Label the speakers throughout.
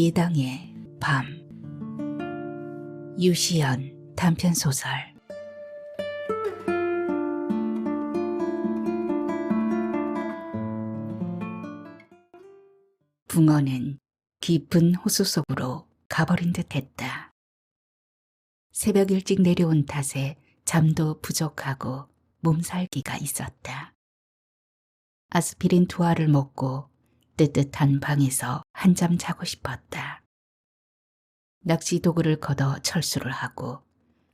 Speaker 1: 예당의 밤. 유시연 단편소설. 붕어는 깊은 호수 속으로 가버린 듯했다. 새벽 일찍 내려온 탓에 잠도 부족하고 몸살기가 있었다. 아스피린 2알을 먹고 뜨뜻한 방에서 한잠 자고 싶었다. 낚시 도구를 걷어 철수를 하고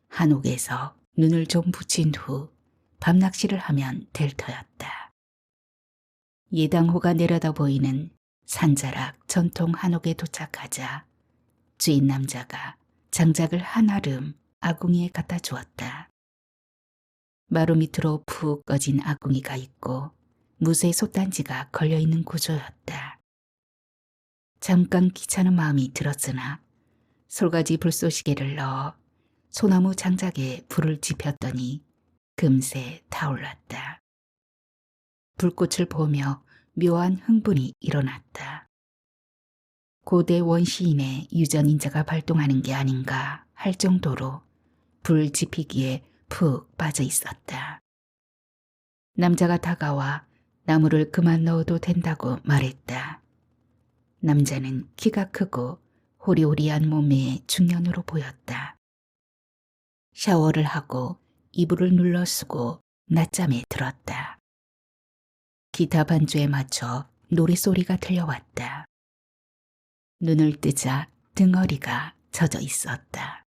Speaker 1: 한옥에서 눈을 좀 붙인 후 밤낚시를 하면 될 터였다. 예당호가 내려다 보이는 산자락 전통 한옥에 도착하자 주인 남자가 장작을 한아름 아궁이에 갖다 주었다. 마루 밑으로 푹 꺼진 아궁이가 있고 무쇠 솥단지가 걸려있는 구조였다. 잠깐 귀찮은 마음이 들었으나 솔가지 불쏘시개를 넣어 소나무 장작에 불을 지폈더니 금세 타올랐다. 불꽃을 보며 묘한 흥분이 일어났다. 고대 원시인의 유전인자가 발동하는 게 아닌가 할 정도로 불 지피기에 푹 빠져 있었다. 남자가 다가와 나무를 그만 넣어도 된다고 말했다. 남자는 키가 크고 호리호리한 몸매의 중년으로 보였다. 샤워를 하고 이불을 눌러 쓰고 낮잠에 들었다. 기타 반주에 맞춰 노랫소리가 들려왔다. 눈을 뜨자 등허리가 젖어 있었다.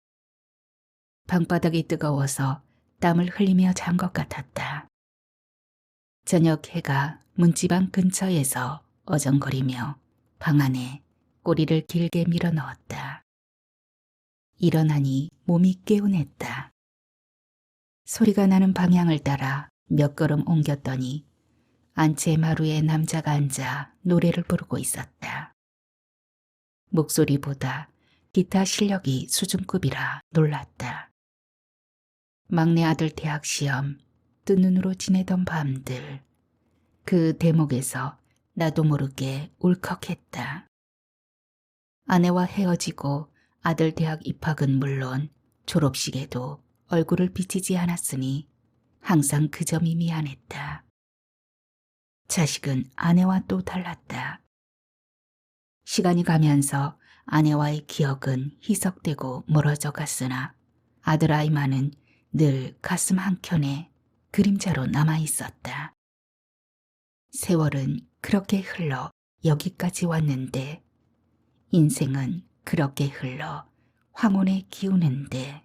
Speaker 1: 방바닥이 뜨거워서 땀을 흘리며 잔 것 같았다. 저녁 해가 문지방 근처에서 어정거리며 방 안에 꼬리를 길게 밀어 넣었다. 일어나니 몸이 개운했다. 소리가 나는 방향을 따라 몇 걸음 옮겼더니 안채 마루에 남자가 앉아 노래를 부르고 있었다. 목소리보다 기타 실력이 수준급이라 놀랐다. 막내 아들 대학 시험 뜬 눈으로 지내던 밤들, 그 대목에서 나도 모르게 울컥했다. 아내와 헤어지고 아들 대학 입학은 물론 졸업식에도 얼굴을 비치지 않았으니 항상 그 점이 미안했다. 자식은 아내와 또 달랐다. 시간이 가면서 아내와의 기억은 희석되고 멀어져 갔으나 아들아이만은 늘 가슴 한켠에 그림자로 남아 있었다. 세월은 그렇게 흘러 여기까지 왔는데 인생은 그렇게 흘러 황혼에 기우는데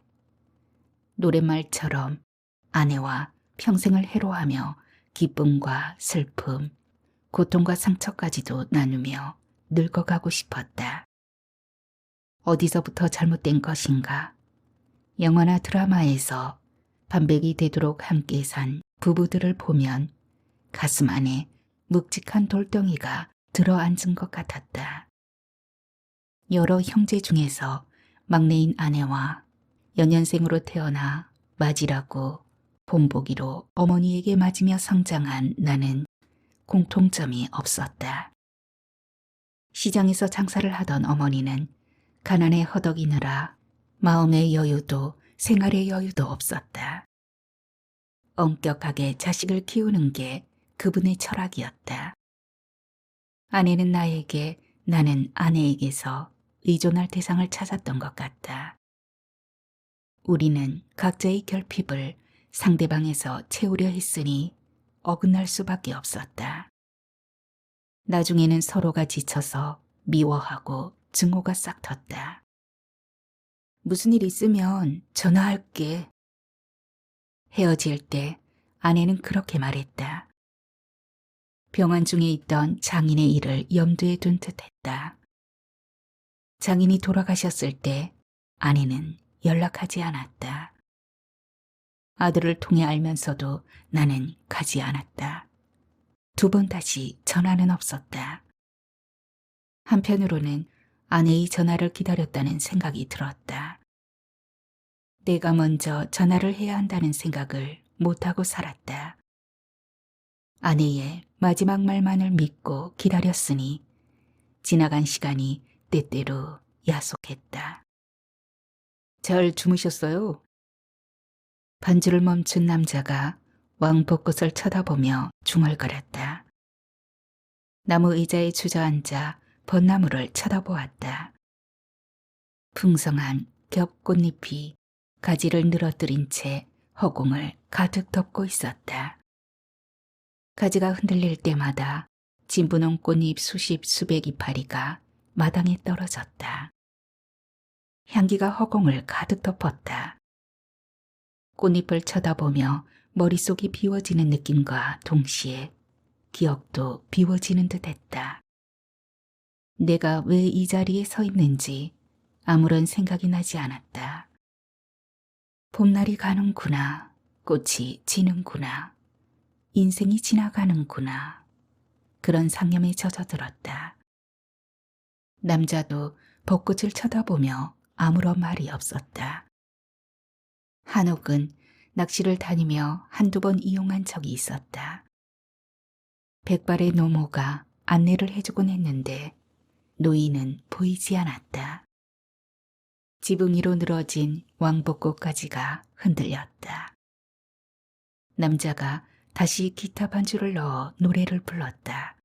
Speaker 1: 노랫말처럼 아내와 평생을 해로하며 기쁨과 슬픔, 고통과 상처까지도 나누며 늙어가고 싶었다. 어디서부터 잘못된 것인가? 영화나 드라마에서 반백이 되도록 함께 산 부부들을 보면 가슴 안에 묵직한 돌덩이가 들어앉은 것 같았다. 여러 형제 중에서 막내인 아내와 연년생으로 태어나 맞이라고 본보기로 어머니에게 맞으며 성장한 나는 공통점이 없었다. 시장에서 장사를 하던 어머니는 가난에 허덕이느라 마음의 여유도 생활의 여유도 없었다. 엄격하게 자식을 키우는 게 그분의 철학이었다. 아내는 나에게, 나는 아내에게서 의존할 대상을 찾았던 것 같다. 우리는 각자의 결핍을 상대방에서 채우려 했으니 어긋날 수밖에 없었다. 나중에는 서로가 지쳐서 미워하고 증오가 싹 텄다. 무슨 일 있으면 전화할게. 헤어질 때 아내는 그렇게 말했다. 병원 중에 있던 장인의 일을 염두에 둔 듯했다. 장인이 돌아가셨을 때 아내는 연락하지 않았다. 아들을 통해 알면서도 나는 가지 않았다. 2번 다시 전화는 없었다. 한편으로는 아내의 전화를 기다렸다는 생각이 들었다. 내가 먼저 전화를 해야 한다는 생각을 못하고 살았다. 아내의 마지막 말만을 믿고 기다렸으니 지나간 시간이 때때로 야속했다. 잘 주무셨어요? 반주를 멈춘 남자가 왕벚꽃을 쳐다보며 중얼거렸다. 나무 의자에 주저앉아 벚나무를 쳐다보았다. 풍성한 겹꽃잎이 가지를 늘어뜨린 채 허공을 가득 덮고 있었다. 가지가 흔들릴 때마다 진분홍 꽃잎 수십 수백 이파리가 마당에 떨어졌다. 향기가 허공을 가득 덮었다. 꽃잎을 쳐다보며 머릿속이 비워지는 느낌과 동시에 기억도 비워지는 듯했다. 내가 왜 이 자리에 서 있는지 아무런 생각이 나지 않았다. 봄날이 가는구나. 꽃이 지는구나. 인생이 지나가는구나. 그런 상념에 젖어들었다. 남자도 벚꽃을 쳐다보며 아무런 말이 없었다. 한옥은 낚시를 다니며 한두 번 이용한 적이 있었다. 백발의 노모가 안내를 해주곤 했는데 노인은 보이지 않았다. 지붕 위로 늘어진 왕벚꽃가지가 흔들렸다. 남자가 다시 기타 반주를 넣어 노래를 불렀다.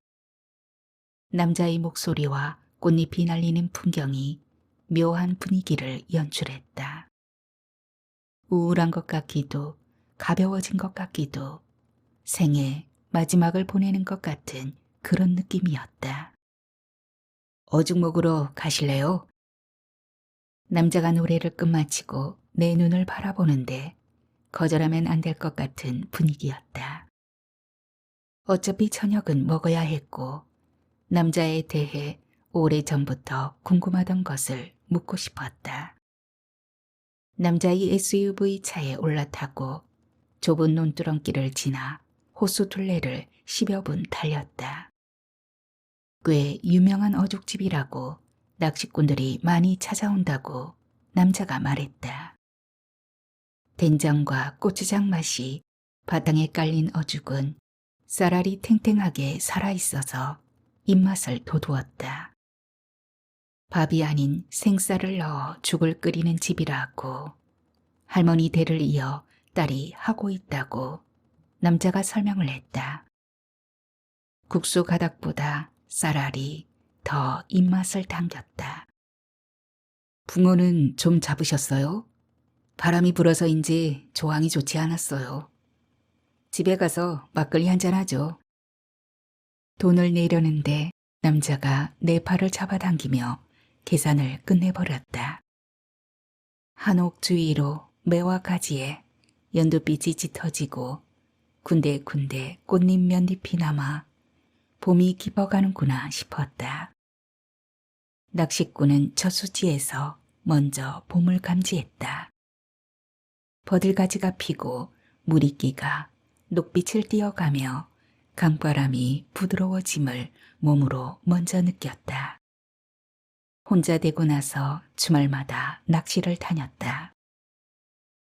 Speaker 1: 남자의 목소리와 꽃잎이 날리는 풍경이 묘한 분위기를 연출했다. 우울한 것 같기도 가벼워진 것 같기도 생애 마지막을 보내는 것 같은 그런 느낌이었다. 어죽 먹으러 가실래요? 남자가 노래를 끝마치고 내 눈을 바라보는데 거절하면 안 될 것 같은 분위기였다. 어차피 저녁은 먹어야 했고 남자에 대해 오래전부터 궁금하던 것을 묻고 싶었다. 남자의 SUV 차에 올라타고 좁은 논두렁길을 지나 호수 둘레를 10여 분 달렸다. 꽤 유명한 어죽집이라고 낚시꾼들이 많이 찾아온다고 남자가 말했다. 된장과 고추장 맛이 바탕에 깔린 어죽은 쌀알이 탱탱하게 살아있어서 입맛을 돋우었다. 밥이 아닌 생쌀을 넣어 죽을 끓이는 집이라고 할머니 대를 이어 딸이 하고 있다고 남자가 설명을 했다. 국수 가닥보다 쌀알이 더 입맛을 당겼다. 붕어는 좀 잡으셨어요? 바람이 불어서인지 조항이 좋지 않았어요. 집에 가서 막걸리 한잔 하죠. 돈을 내려는데 남자가 내 팔을 잡아당기며 계산을 끝내버렸다. 한옥 주위로 매와 가지에 연두빛이 짙어지고 군데군데 꽃잎 면잎이 남아 봄이 깊어가는구나 싶었다. 낚시꾼은 저수지에서 먼저 봄을 감지했다. 버들가지가 피고 무리끼가 녹빛을 띄어가며 강바람이 부드러워짐을 몸으로 먼저 느꼈다. 혼자 되고 나서 주말마다 낚시를 다녔다.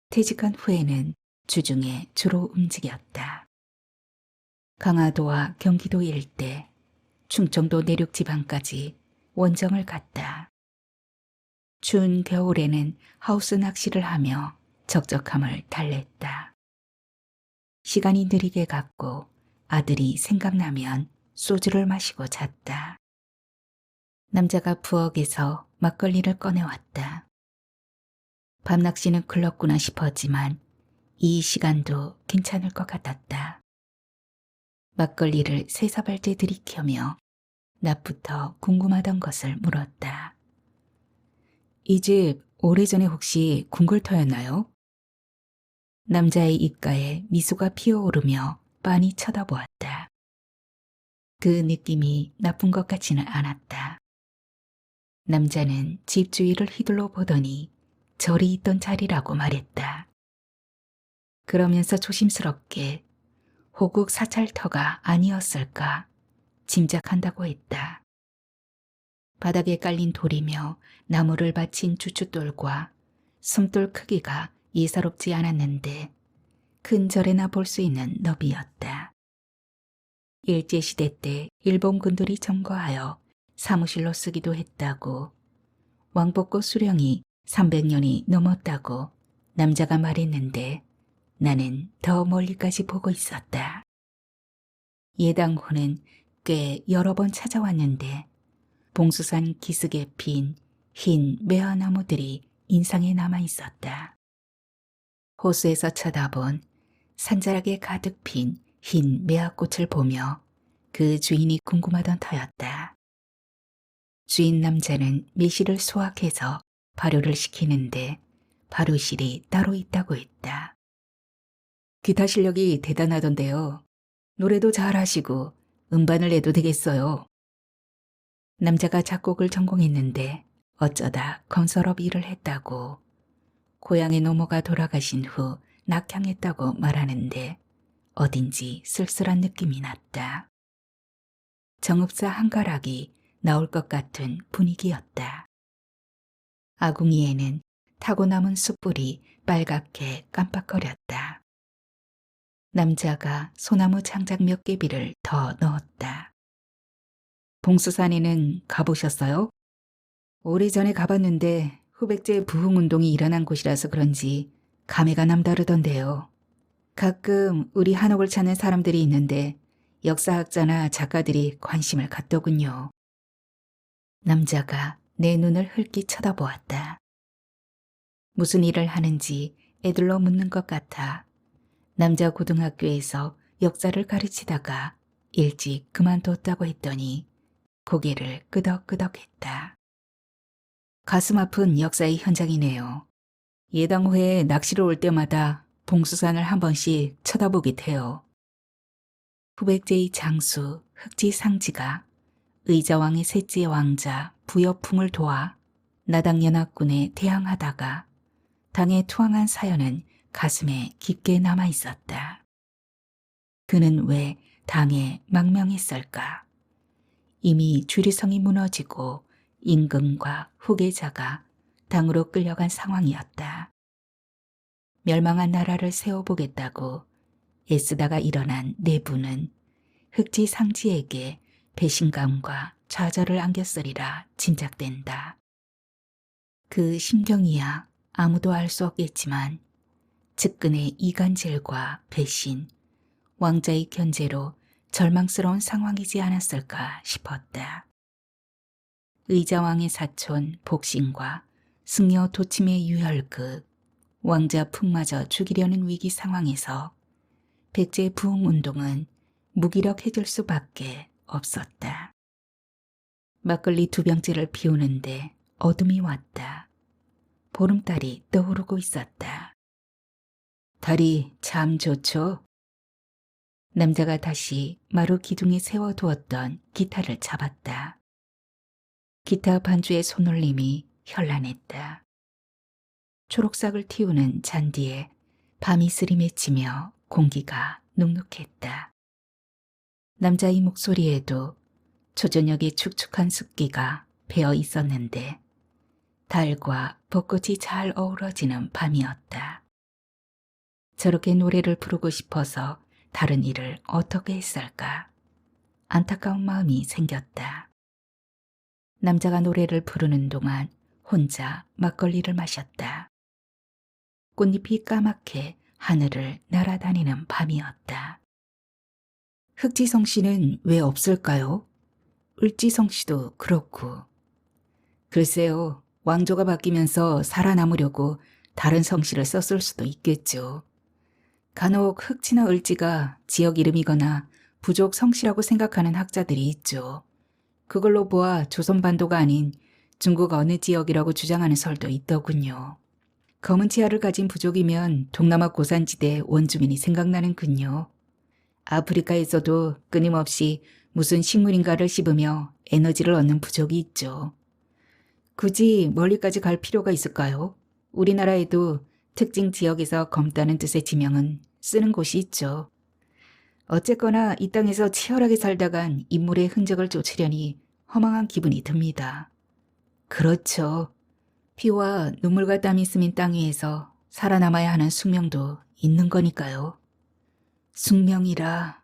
Speaker 1: 퇴직한 후에는 주중에 주로 움직였다. 강화도와 경기도 일대, 충청도 내륙 지방까지 원정을 갔다. 추운 겨울에는 하우스 낚시를 하며 적적함을 달랬다. 시간이 느리게 갔고 아들이 생각나면 소주를 마시고 잤다. 남자가 부엌에서 막걸리를 꺼내왔다. 밤낚시는 글렀구나 싶었지만 이 시간도 괜찮을 것 같았다. 막걸리를 세 사발째 들이켜며 낮부터 궁금하던 것을 물었다. 이 집 오래전에 혹시 궁궐터였나요? 남자의 입가에 미소가 피어오르며 빤히 쳐다보았다. 그 느낌이 나쁜 것 같지는 않았다. 남자는 집 주위를 휘둘러 보더니 절이 있던 자리라고 말했다. 그러면서 조심스럽게 호국 사찰터가 아니었을까 짐작한다고 했다. 바닥에 깔린 돌이며 나무를 받친 주춧돌과 솜돌 크기가 예사롭지 않았는데 큰 절에나 볼 수 있는 너비였다. 일제시대 때 일본군들이 점거하여 사무실로 쓰기도 했다고. 왕복고 수령이 300년이 넘었다고 남자가 말했는데 나는 더 멀리까지 보고 있었다. 예당호는 꽤 여러 번 찾아왔는데 봉수산 기슭에 핀 흰 매화나무들이 인상에 남아 있었다. 호수에서 쳐다본 산자락에 가득 핀 흰 매화꽃을 보며 그 주인이 궁금하던 터였다. 주인 남자는 매실을 수확해서 발효를 시키는데 발효실이 따로 있다고 했다. 기타 실력이 대단하던데요. 노래도 잘하시고 음반을 내도 되겠어요. 남자가 작곡을 전공했는데 어쩌다 건설업 일을 했다고. 고향의 노모가 돌아가신 후 낙향했다고 말하는데 어딘지 쓸쓸한 느낌이 났다. 정읍사 한가락이 나올 것 같은 분위기였다. 아궁이에는 타고 남은 숯불이 빨갛게 깜빡거렸다. 남자가 소나무 장작 몇 개비를 더 넣었다. 봉수산에는 가보셨어요? 오래전에 가봤는데 후백제 부흥운동이 일어난 곳이라서 그런지 감회가 남다르던데요. 가끔 우리 한옥을 찾는 사람들이 있는데 역사학자나 작가들이 관심을 갖더군요. 남자가 내 눈을 흘낏 쳐다보았다. 무슨 일을 하는지 애들로 묻는 것 같아. 남자 고등학교에서 역사를 가르치다가 일찍 그만뒀다고 했더니 고개를 끄덕끄덕했다. 가슴 아픈 역사의 현장이네요. 예당호에 낚시를 올 때마다 봉수산을 한 번씩 쳐다보기도 해요. 후백제의 장수 흑지상지가 의자왕의 셋째 왕자 부여풍을 도와 나당연합군에 대항하다가 당에 투항한 사연은 가슴에 깊게 남아 있었다. 그는 왜 당에 망명했을까? 이미 주리성이 무너지고 임금과 후계자가 당으로 끌려간 상황이었다. 멸망한 나라를 세워보겠다고 애쓰다가 일어난 내부는 흑지상지에게 배신감과 좌절을 안겼으리라 짐작된다. 그 심경이야 아무도 알 수 없겠지만 측근의 이간질과 배신, 왕자의 견제로 절망스러운 상황이지 않았을까 싶었다. 의자왕의 사촌 복신과 승려 도침의 유혈극, 왕자 풍마저 죽이려는 위기 상황에서 백제 부흥운동은 무기력해질 수밖에 없었다. 막걸리 2병째를 피우는데 어둠이 왔다. 보름달이 떠오르고 있었다. 달이 참 좋죠? 남자가 다시 마루 기둥에 세워두었던 기타를 잡았다. 기타 반주의 손놀림이 현란했다. 초록삭을 틔우는 잔디에 밤이슬이 맺히며 공기가 눅눅했다. 남자의 목소리에도 초저녁의 축축한 습기가 배어 있었는데 달과 벚꽃이 잘 어우러지는 밤이었다. 저렇게 노래를 부르고 싶어서 다른 일을 어떻게 했을까? 안타까운 마음이 생겼다. 남자가 노래를 부르는 동안 혼자 막걸리를 마셨다. 꽃잎이 까맣게 하늘을 날아다니는 밤이었다. 흑지성 씨는 왜 없을까요? 을지성 씨도 그렇고. 글쎄요, 왕조가 바뀌면서 살아남으려고 다른 성씨를 썼을 수도 있겠죠. 간혹 흑지나 을지가 지역 이름이거나 부족 성씨라고 생각하는 학자들이 있죠. 그걸로 보아 조선반도가 아닌 중국 어느 지역이라고 주장하는 설도 있더군요. 검은 치아를 가진 부족이면 동남아 고산지대 원주민이 생각나는군요. 아프리카에서도 끊임없이 무슨 식물인가를 씹으며 에너지를 얻는 부족이 있죠. 굳이 멀리까지 갈 필요가 있을까요? 우리나라에도 특징 지역에서 검다는 뜻의 지명은 쓰는 곳이 있죠. 어쨌거나 이 땅에서 치열하게 살다간 인물의 흔적을 쫓으려니 허망한 기분이 듭니다. 그렇죠. 피와 눈물과 땀이 스민 땅 위에서 살아남아야 하는 숙명도 있는 거니까요. 숙명이라.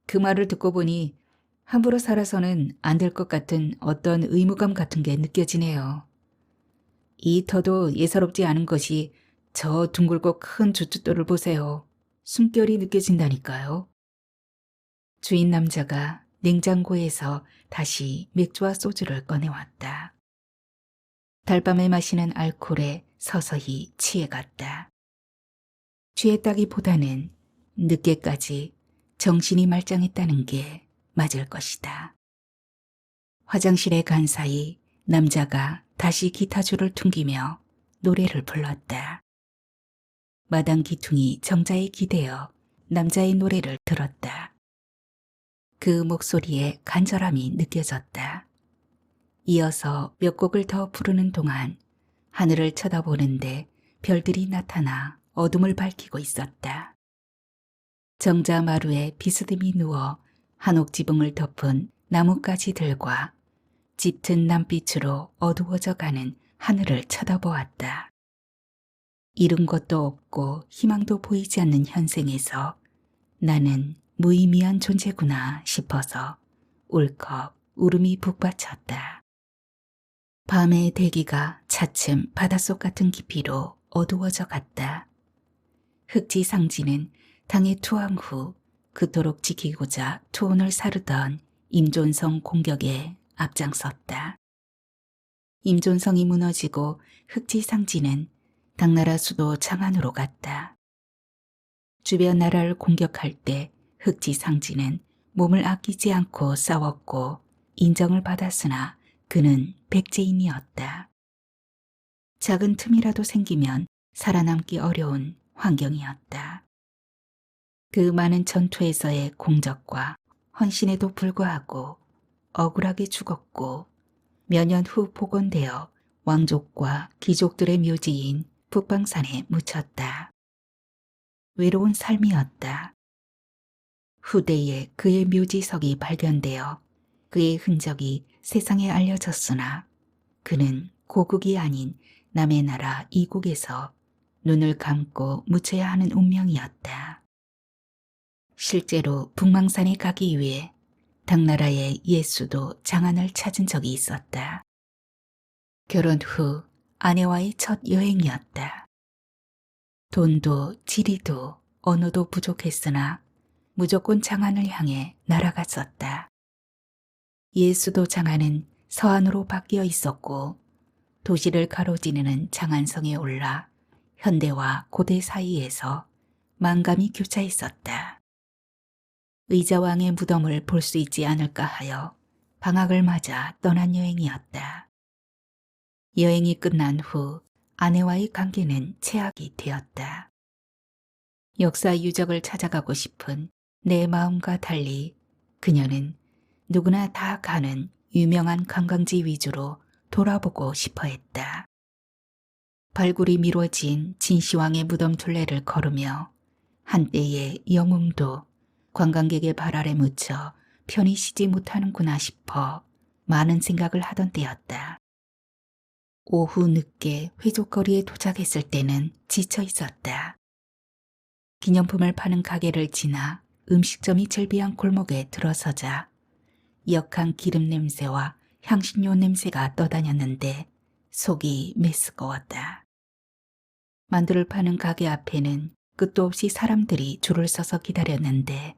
Speaker 1: 그 말을 듣고 보니 함부로 살아서는 안 될 것 같은 어떤 의무감 같은 게 느껴지네요. 이 터도 예사롭지 않은 것이 저 둥글고 큰 주춧돌을 보세요. 숨결이 느껴진다니까요. 주인 남자가 냉장고에서 다시 맥주와 소주를 꺼내왔다. 달밤에 마시는 알코올에 서서히 취해갔다. 취했다기보다는 늦게까지 정신이 말짱했다는 게 맞을 것이다. 화장실에 간 사이 남자가 다시 기타줄을 퉁기며 노래를 불렀다. 마당 기퉁이 정자에 기대어 남자의 노래를 들었다. 그 목소리에 간절함이 느껴졌다. 이어서 몇 곡을 더 부르는 동안 하늘을 쳐다보는데 별들이 나타나 어둠을 밝히고 있었다. 정자 마루에 비스듬히 누워 한옥 지붕을 덮은 나뭇가지들과 짙은 남빛으로 어두워져 가는 하늘을 쳐다보았다. 이룬 것도 없고 희망도 보이지 않는 현생에서 나는 무의미한 존재구나 싶어서 울컥 울음이 북받쳤다. 밤의 대기가 차츰 바닷속 같은 깊이로 어두워져 갔다. 흑지상지는 당의 투항 후 그토록 지키고자 투혼을 사르던 임존성 공격에 앞장섰다. 임존성이 무너지고 흑지상지는 당나라 수도 장안으로 갔다. 주변 나라를 공격할 때 흑지상지는 몸을 아끼지 않고 싸웠고 인정을 받았으나 그는 백제인이었다. 작은 틈이라도 생기면 살아남기 어려운 환경이었다. 그 많은 전투에서의 공적과 헌신에도 불구하고 억울하게 죽었고 몇 년 후 복원되어 왕족과 귀족들의 묘지인 북방산에 묻혔다. 외로운 삶이었다. 후대에 그의 묘지석이 발견되어 그의 흔적이 세상에 알려졌으나 그는 고국이 아닌 남의 나라 이국에서 눈을 감고 묻혀야 하는 운명이었다. 실제로 북망산에 가기 위해 당나라의 옛수도 장안을 찾은 적이 있었다. 결혼 후 아내와의 첫 여행이었다. 돈도 지리도 언어도 부족했으나 무조건 장안을 향해 날아갔었다. 옛수도 장안은 서안으로 바뀌어 있었고 도시를 가로지르는 장안성에 올라 현대와 고대 사이에서 만감이 교차했었다. 의자왕의 무덤을 볼 수 있지 않을까 하여 방학을 맞아 떠난 여행이었다. 여행이 끝난 후 아내와의 관계는 최악이 되었다. 역사 유적을 찾아가고 싶은 내 마음과 달리 그녀는 누구나 다 가는 유명한 관광지 위주로 돌아보고 싶어 했다. 발굴이 미뤄진 진시황의 무덤 둘레를 걸으며 한때의 영웅도 관광객의 발 아래 묻혀 편히 쉬지 못하는구나 싶어 많은 생각을 하던 때였다. 오후 늦게 회족거리에 도착했을 때는 지쳐 있었다. 기념품을 파는 가게를 지나 음식점이 즐비한 골목에 들어서자 역한 기름 냄새와 향신료 냄새가 떠다녔는데 속이 메스꺼웠다. 만두를 파는 가게 앞에는 끝도 없이 사람들이 줄을 서서 기다렸는데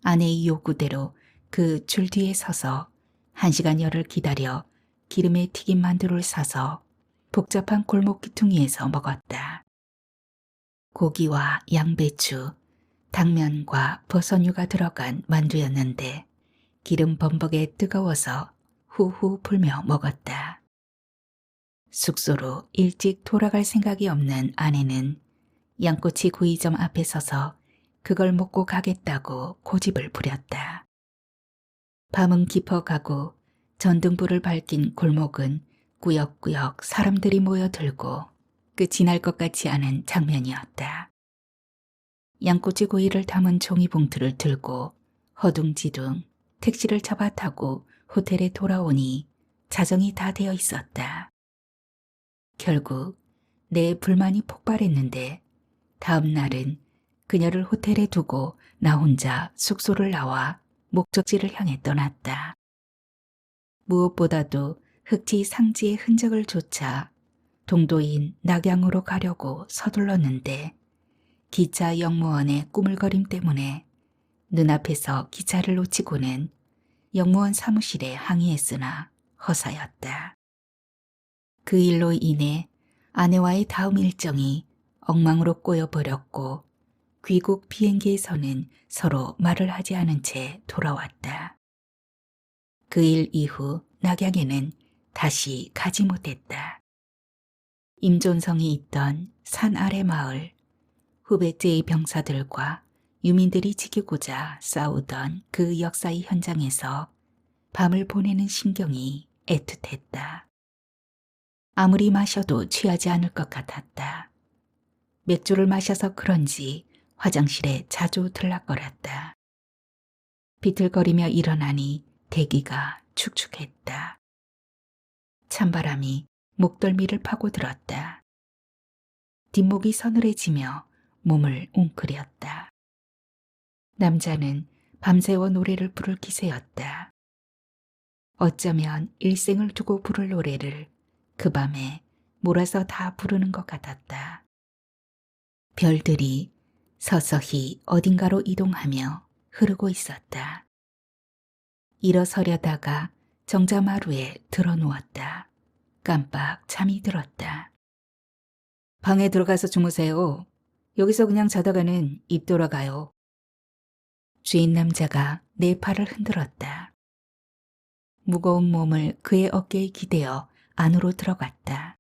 Speaker 1: 아내의 요구대로 그 줄 뒤에 서서 1시간 열을 기다려 기름에 튀긴 만두를 사서 복잡한 골목 귀퉁이에서 먹었다. 고기와 양배추, 당면과 버섯류가 들어간 만두였는데 기름 범벅에 뜨거워서 후후 불며 먹었다. 숙소로 일찍 돌아갈 생각이 없는 아내는 양꼬치 구이점 앞에 서서 그걸 먹고 가겠다고 고집을 부렸다. 밤은 깊어가고 전등불을 밝힌 골목은 꾸역꾸역 사람들이 모여들고 끝이 날 것 같지 않은 장면이었다. 양꼬치 구이를 담은 종이봉투를 들고 허둥지둥 택시를 잡아 타고 호텔에 돌아오니 자정이 다 되어 있었다. 결국 내 불만이 폭발했는데 다음 날은 그녀를 호텔에 두고 나 혼자 숙소를 나와 목적지를 향해 떠났다. 무엇보다도 흑지 상지의 흔적을 쫓아 동도인 낙양으로 가려고 서둘렀는데 기차 역무원의 꾸물거림 때문에 눈앞에서 기차를 놓치고는 역무원 사무실에 항의했으나 허사였다. 그 일로 인해 아내와의 다음 일정이 엉망으로 꼬여버렸고 귀국 비행기에서는 서로 말을 하지 않은 채 돌아왔다. 그 일 이후 낙양에는 다시 가지 못했다. 임존성이 있던 산 아래 마을, 후백제의 병사들과 유민들이 지키고자 싸우던 그 역사의 현장에서 밤을 보내는 심경이 애틋했다. 아무리 마셔도 취하지 않을 것 같았다. 맥주를 마셔서 그런지 화장실에 자주 들락거렸다. 비틀거리며 일어나니 대기가 축축했다. 찬바람이 목덜미를 파고들었다. 뒷목이 서늘해지며 몸을 웅크렸다. 남자는 밤새워 노래를 부를 기세였다. 어쩌면 일생을 두고 부를 노래를 그 밤에 몰아서 다 부르는 것 같았다. 별들이 서서히 어딘가로 이동하며 흐르고 있었다. 일어서려다가 정자마루에 드러누웠다. 깜빡 잠이 들었다. 방에 들어가서 주무세요. 여기서 그냥 자다가는 입 돌아가요. 주인 남자가 내 팔을 흔들었다. 무거운 몸을 그의 어깨에 기대어 안으로 들어갔다.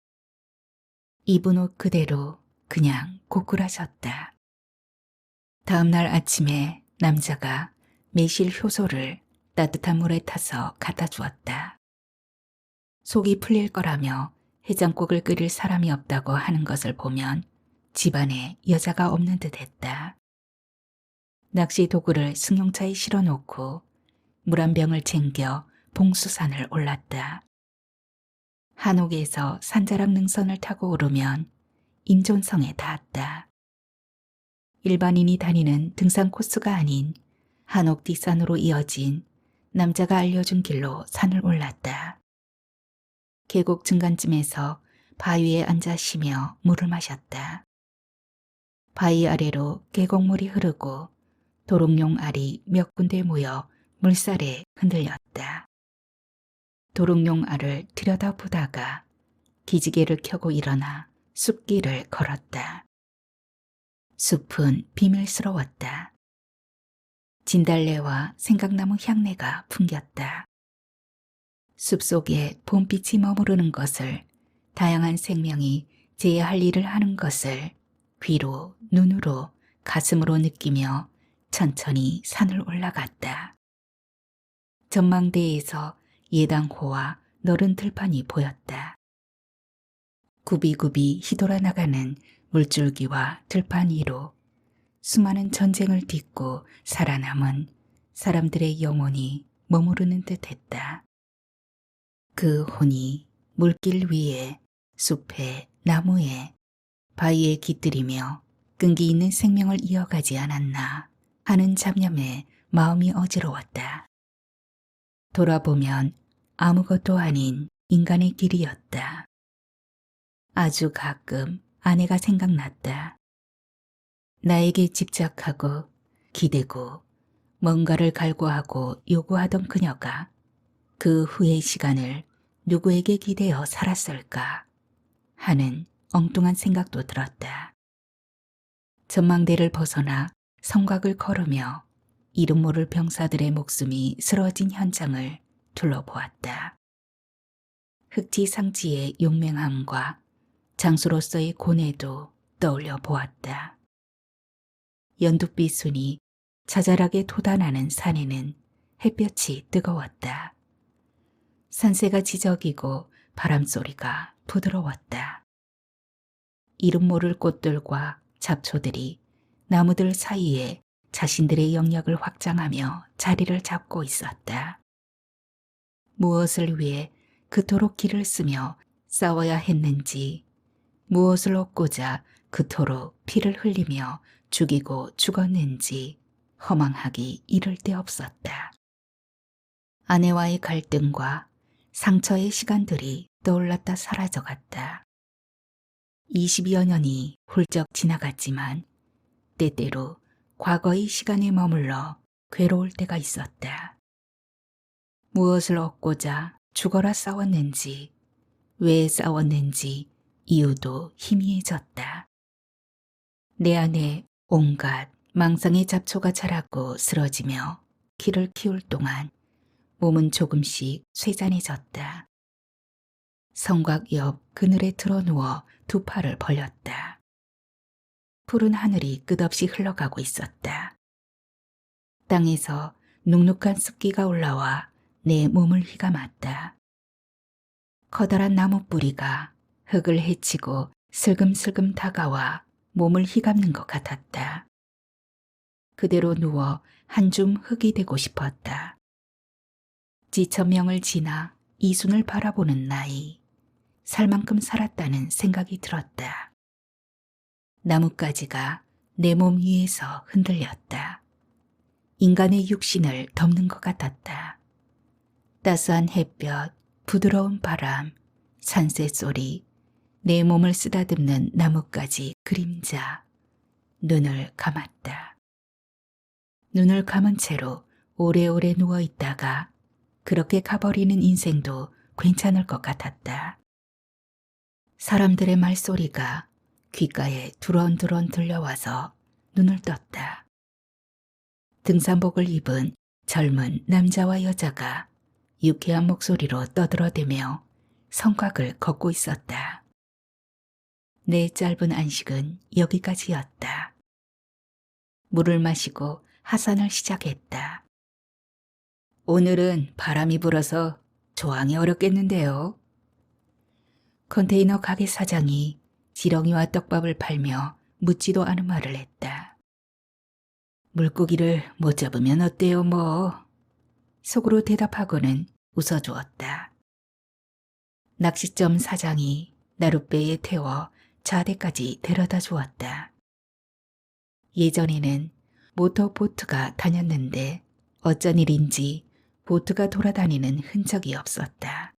Speaker 1: 입은 옷 그대로 그냥 고꾸라졌다. 다음 날 아침에 남자가 매실 효소를 따뜻한 물에 타서 갖다 주었다. 속이 풀릴 거라며 해장국을 끓일 사람이 없다고 하는 것을 보면 집안에 여자가 없는 듯 했다. 낚시 도구를 승용차에 실어놓고 물 한 병을 챙겨 봉수산을 올랐다. 한옥에서 산자락 능선을 타고 오르면 임존성에 닿았다. 일반인이 다니는 등산 코스가 아닌 한옥 뒷산으로 이어진 남자가 알려준 길로 산을 올랐다. 계곡 중간쯤에서 바위에 앉아 쉬며 물을 마셨다. 바위 아래로 계곡물이 흐르고 도롱뇽 알이 몇 군데 모여 물살에 흔들렸다. 도롱뇽 알을 들여다보다가 기지개를 켜고 일어나 숲길을 걸었다. 숲은 비밀스러웠다. 진달래와 생강나무 향내가 풍겼다. 숲속에 봄빛이 머무르는 것을, 다양한 생명이 제야 할 일을 하는 것을 귀로, 눈으로, 가슴으로 느끼며 천천히 산을 올라갔다. 전망대에서 예당호와 너른 들판이 보였다. 굽이굽이 휘돌아 나가는 물줄기와 들판 위로 수많은 전쟁을 딛고 살아남은 사람들의 영혼이 머무르는 듯했다. 그 혼이 물길 위에, 숲에, 나무에, 바위에 깃들이며 끈기 있는 생명을 이어가지 않았나 하는 잡념에 마음이 어지러웠다. 돌아보면 아무것도 아닌 인간의 길이었다. 아주 가끔 아내가 생각났다. 나에게 집착하고 기대고 뭔가를 갈구하고 요구하던 그녀가 그 후의 시간을 누구에게 기대어 살았을까 하는 엉뚱한 생각도 들었다. 전망대를 벗어나 성곽을 걸으며 이름 모를 병사들의 목숨이 쓰러진 현장을 둘러보았다. 흑지상지의 용맹함과 장수로서의 고뇌도 떠올려 보았다. 연두빛 순이 자잘하게 돋아나는 산에는 햇볕이 뜨거웠다. 산새가 지저귀고 바람소리가 부드러웠다. 이름 모를 꽃들과 잡초들이 나무들 사이에 자신들의 영역을 확장하며 자리를 잡고 있었다. 무엇을 위해 그토록 길을 쓰며 싸워야 했는지, 무엇을 얻고자 그토록 피를 흘리며 죽이고 죽었는지 허망하기 이를 데 없었다. 아내와의 갈등과 상처의 시간들이 떠올랐다 사라져갔다. 20여 년이 훌쩍 지나갔지만 때때로 과거의 시간에 머물러 괴로울 때가 있었다. 무엇을 얻고자 죽어라 싸웠는지, 왜 싸웠는지 이유도 희미해졌다. 내 안에 온갖 망상의 잡초가 자라고 쓰러지며 키를 키울 동안 몸은 조금씩 쇠잔해졌다. 성곽 옆 그늘에 드러누워 두 팔을 벌렸다. 푸른 하늘이 끝없이 흘러가고 있었다. 땅에서 눅눅한 습기가 올라와 내 몸을 휘감았다. 커다란 나무 뿌리가 흙을 헤치고 슬금슬금 다가와 몸을 휘감는 것 같았다. 그대로 누워 한 줌 흙이 되고 싶었다. 지천명을 지나 이순을 바라보는 나이, 살 만큼 살았다는 생각이 들었다. 나뭇가지가 내 몸 위에서 흔들렸다. 인간의 육신을 덮는 것 같았다. 따스한 햇볕, 부드러운 바람, 산새 소리, 내 몸을 쓰다듬는 나뭇가지 그림자, 눈을 감았다. 눈을 감은 채로 오래오래 누워있다가 그렇게 가버리는 인생도 괜찮을 것 같았다. 사람들의 말소리가 귓가에 두런두런 들려와서 눈을 떴다. 등산복을 입은 젊은 남자와 여자가 유쾌한 목소리로 떠들어대며 성곽을 걷고 있었다. 내 짧은 안식은 여기까지였다. 물을 마시고 하산을 시작했다. 오늘은 바람이 불어서 조항이 어렵겠는데요. 컨테이너 가게 사장이 지렁이와 떡밥을 팔며 묻지도 않은 말을 했다. 물고기를 못 잡으면 어때요 뭐. 속으로 대답하고는 웃어주었다. 낚시점 사장이 나룻배에 태워 좌대까지 데려다 주었다. 예전에는 모터보트가 다녔는데 어쩐 일인지 보트가 돌아다니는 흔적이 없었다.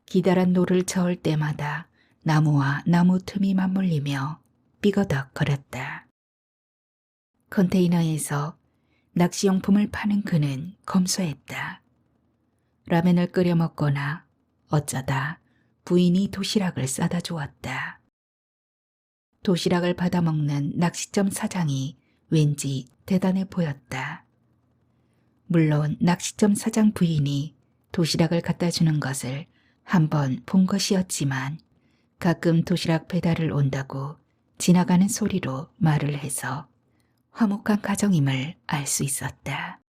Speaker 1: 기다란 노를 저을 때마다 나무와 나무 틈이 맞물리며 삐거덕 거렸다. 컨테이너에서 낚시용품을 파는 그는 검소했다. 라면을 끓여 먹거나 어쩌다 부인이 도시락을 싸다 주었다. 도시락을 받아 먹는 낚시점 사장이 왠지 대단해 보였다. 물론 낚시점 사장 부인이 도시락을 갖다 주는 것을 한 번 본 것이었지만 가끔 도시락 배달을 온다고 지나가는 소리로 말을 해서 화목한 가정임을 알 수 있었다.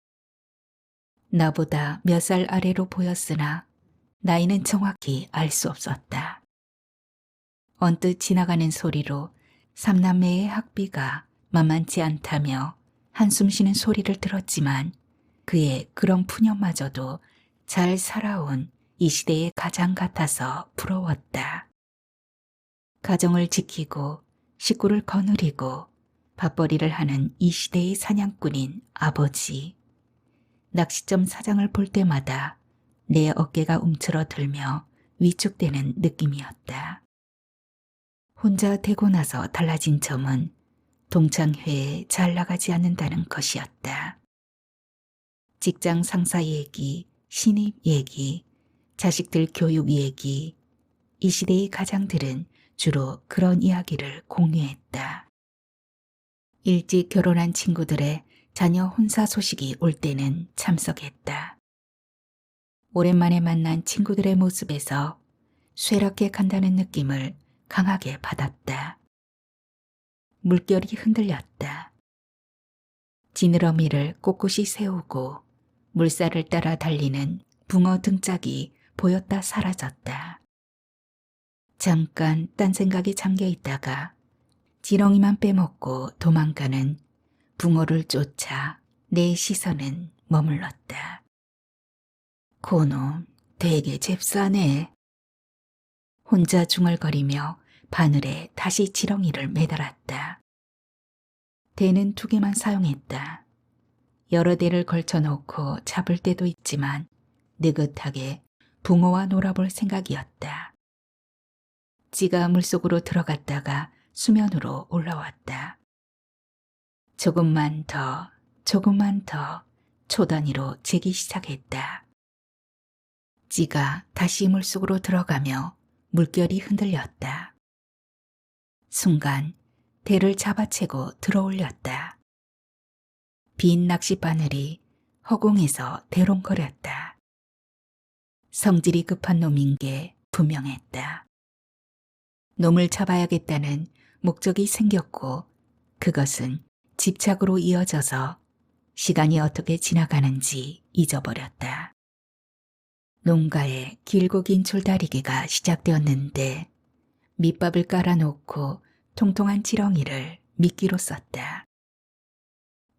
Speaker 1: 나보다 몇 살 아래로 보였으나 나이는 정확히 알 수 없었다. 언뜻 지나가는 소리로 삼남매의 학비가 만만치 않다며 한숨 쉬는 소리를 들었지만 그의 그런 푸념마저도 잘 살아온 이 시대의 가장 같아서 부러웠다. 가정을 지키고 식구를 거느리고 밥벌이를 하는 이 시대의 사냥꾼인 아버지. 낚시점 사장을 볼 때마다 내 어깨가 움츠러들며 위축되는 느낌이었다. 혼자 되고 나서 달라진 점은 동창회에 잘 나가지 않는다는 것이었다. 직장 상사 얘기, 신입 얘기, 자식들 교육 얘기, 이 시대의 가장들은 주로 그런 이야기를 공유했다. 일찍 결혼한 친구들의 자녀 혼사 소식이 올 때는 참석했다. 오랜만에 만난 친구들의 모습에서 쇠락해 간다는 느낌을 강하게 받았다. 물결이 흔들렸다. 지느러미를 꼿꼿이 세우고 물살을 따라 달리는 붕어 등짝이 보였다 사라졌다. 잠깐 딴 생각에 잠겨 있다가 지렁이만 빼먹고 도망가는 붕어를 쫓아 내 시선은 머물렀다. 고놈 되게 잽싸네. 혼자 중얼거리며 바늘에 다시 지렁이를 매달았다. 대는 2개만 사용했다. 여러 대를 걸쳐놓고 잡을 때도 있지만 느긋하게 붕어와 놀아볼 생각이었다. 찌가 물속으로 들어갔다가 수면으로 올라왔다. 조금만 더, 조금만 더 초단위로 재기 시작했다. 찌가 다시 물속으로 들어가며 물결이 흔들렸다. 순간 대를 잡아채고 들어올렸다. 빈 낚싯바늘이 허공에서 대롱거렸다. 성질이 급한 놈인 게 분명했다. 놈을 잡아야겠다는 목적이 생겼고 그것은 집착으로 이어져서 시간이 어떻게 지나가는지 잊어버렸다. 농가에 길고 긴 줄다리기가 시작되었는데 밑밥을 깔아놓고 통통한 지렁이를 미끼로 썼다.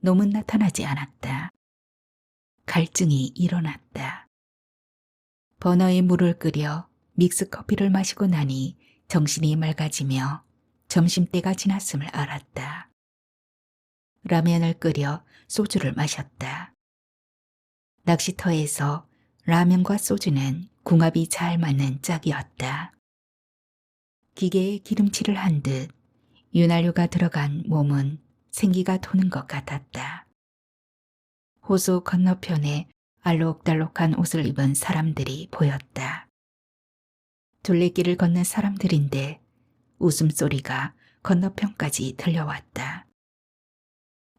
Speaker 1: 놈은 나타나지 않았다. 갈증이 일어났다. 버너에 물을 끓여 믹스커피를 마시고 나니 정신이 맑아지며 점심때가 지났음을 알았다. 라면을 끓여 소주를 마셨다. 낚시터에서 라면과 소주는 궁합이 잘 맞는 짝이었다. 기계에 기름칠을 한 듯 윤활유가 들어간 몸은 생기가 도는 것 같았다. 호수 건너편에 알록달록한 옷을 입은 사람들이 보였다. 둘레길을 걷는 사람들인데 웃음소리가 건너편까지 들려왔다.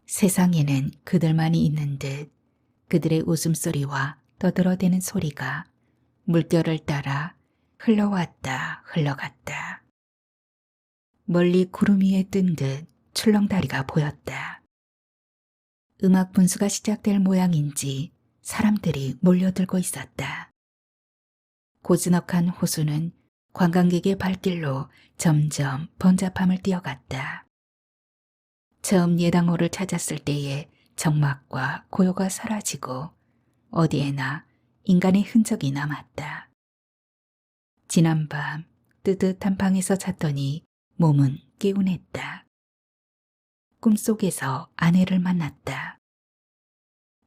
Speaker 1: 세상에는 그들만이 있는 듯 그들의 웃음소리와 떠들어대는 소리가 물결을 따라 흘러왔다 흘러갔다. 멀리 구름 위에 뜬 듯 출렁다리가 보였다. 음악 분수가 시작될 모양인지 사람들이 몰려들고 있었다. 고즈넉한 호수는 관광객의 발길로 점점 번잡함을 띄어갔다. 처음 예당호를 찾았을 때의 적막과 고요가 사라지고 어디에나 인간의 흔적이 남았다. 지난밤 뜨뜻한 방에서 잤더니 몸은 개운했다. 꿈속에서 아내를 만났다.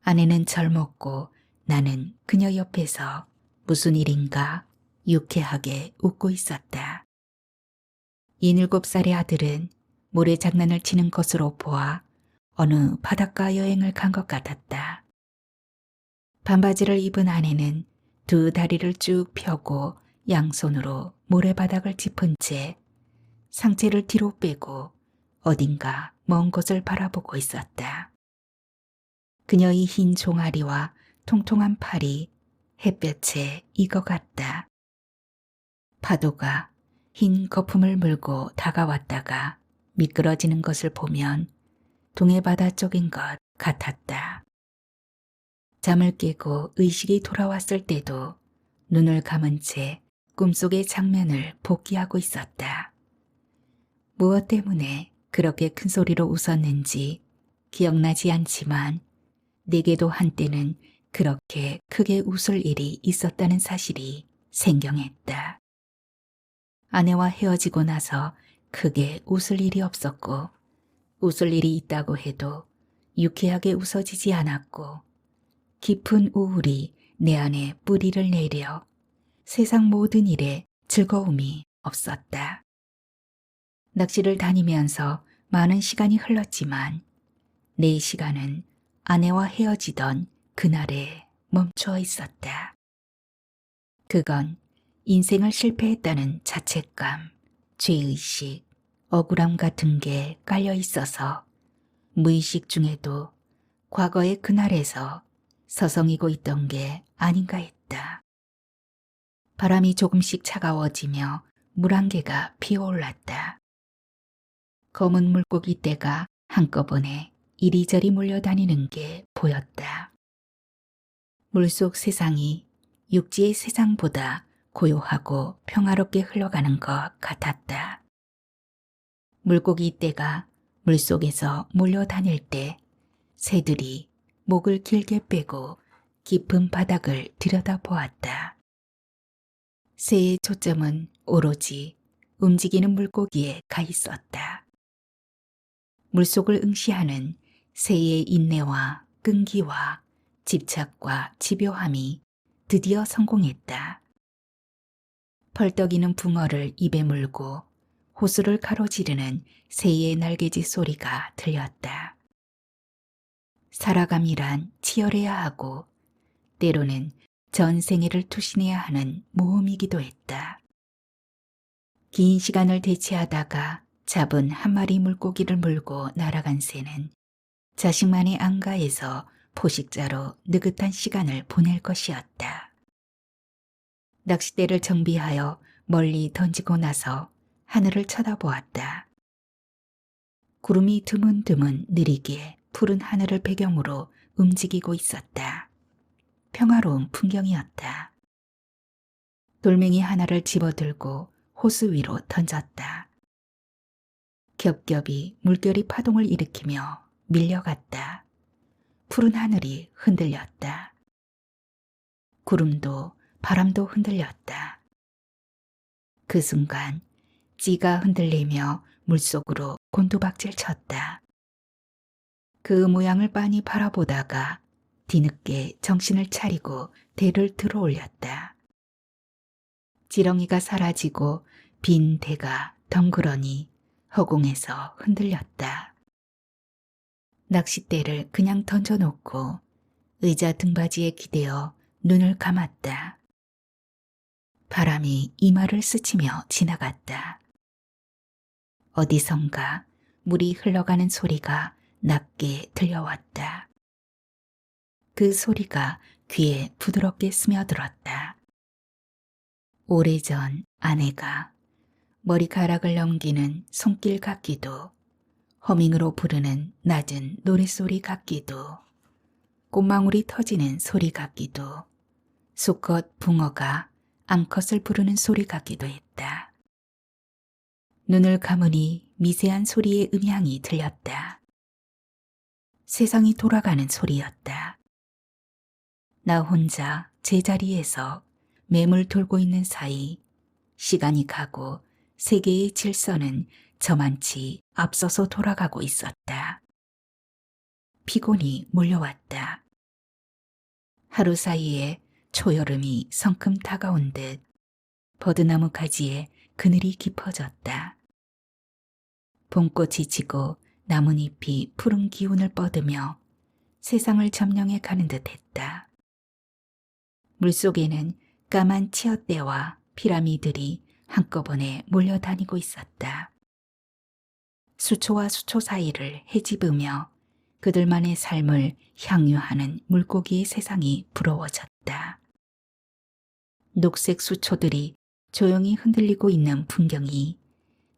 Speaker 1: 아내는 젊었고 나는 그녀 옆에서 무슨 일인가 유쾌하게 웃고 있었다. 67살의 아들은 모래장난을 치는 것으로 보아 어느 바닷가 여행을 간 것 같았다. 반바지를 입은 아내는 두 다리를 쭉 펴고 양손으로 모래바닥을 짚은 채 상체를 뒤로 빼고 어딘가 먼 곳을 바라보고 있었다. 그녀의 흰 종아리와 통통한 팔이 햇볕에 익어갔다. 파도가 흰 거품을 물고 다가왔다가 미끄러지는 것을 보면 동해바다 쪽인 것 같았다. 잠을 깨고 의식이 돌아왔을 때도 눈을 감은 채 꿈속의 장면을 복기하고 있었다. 무엇 때문에 그렇게 큰 소리로 웃었는지 기억나지 않지만 내게도 한때는 그렇게 크게 웃을 일이 있었다는 사실이 생경했다. 아내와 헤어지고 나서 크게 웃을 일이 없었고 웃을 일이 있다고 해도 유쾌하게 웃어지지 않았고 깊은 우울이 내 안에 뿌리를 내려 세상 모든 일에 즐거움이 없었다. 낚시를 다니면서 많은 시간이 흘렀지만 내 시간은 아내와 헤어지던 그날에 멈춰 있었다. 그건 인생을 실패했다는 자책감, 죄의식, 억울함 같은 게 깔려 있어서 무의식 중에도 과거의 그날에서 서성이고 있던 게 아닌가 했다. 바람이 조금씩 차가워지며 물안개가 피어올랐다. 검은 물고기 떼가 한꺼번에 이리저리 몰려다니는 게 보였다. 물속 세상이 육지의 세상보다 고요하고 평화롭게 흘러가는 것 같았다. 물고기 떼가 물속에서 몰려다닐 때 새들이 목을 길게 빼고 깊은 바닥을 들여다보았다. 새의 초점은 오로지 움직이는 물고기에 가 있었다. 물속을 응시하는 새의 인내와 끈기와 집착과 집요함이 드디어 성공했다. 펄떡이는 붕어를 입에 물고 호수를 가로지르는 새의 날개짓 소리가 들렸다. 살아감이란 치열해야 하고 때로는 전 생애를 투신해야 하는 모험이기도 했다. 긴 시간을 대치하다가 잡은 한 마리 물고기를 물고 날아간 새는 자식만의 안가에서 포식자로 느긋한 시간을 보낼 것이었다. 낚싯대를 정비하여 멀리 던지고 나서 하늘을 쳐다보았다. 구름이 드문드문 느리게 푸른 하늘을 배경으로 움직이고 있었다. 평화로운 풍경이었다. 돌멩이 하나를 집어들고 호수 위로 던졌다. 겹겹이 물결이 파동을 일으키며 밀려갔다. 푸른 하늘이 흔들렸다. 구름도 바람도 흔들렸다. 그 순간 찌가 흔들리며 물속으로 곤두박질 쳤다. 그 모양을 빤히 바라보다가 뒤늦게 정신을 차리고 대를 들어 올렸다. 지렁이가 사라지고 빈 대가 덩그러니 허공에서 흔들렸다. 낚싯대를 그냥 던져놓고 의자 등받이에 기대어 눈을 감았다. 바람이 이마를 스치며 지나갔다. 어디선가 물이 흘러가는 소리가 낮게 들려왔다. 그 소리가 귀에 부드럽게 스며들었다. 오래전 아내가 머리카락을 넘기는 손길 같기도, 허밍으로 부르는 낮은 노랫소리 같기도, 꽃망울이 터지는 소리 같기도, 수컷 붕어가 암컷을 부르는 소리 같기도 했다. 눈을 감으니 미세한 소리의 음향이 들렸다. 세상이 돌아가는 소리였다. 나 혼자 제자리에서 맴을 돌고 있는 사이 시간이 가고 세계의 질서는 저만치 앞서서 돌아가고 있었다. 피곤이 몰려왔다. 하루 사이에 초여름이 성큼 다가온 듯 버드나무 가지에 그늘이 깊어졌다. 봄꽃이 지고 나뭇잎이 푸른 기운을 뻗으며 세상을 점령해 가는 듯 했다. 물속에는 까만 치어떼와 피라미들이 한꺼번에 몰려다니고 있었다. 수초와 수초 사이를 헤집으며 그들만의 삶을 향유하는 물고기의 세상이 부러워졌다. 녹색 수초들이 조용히 흔들리고 있는 풍경이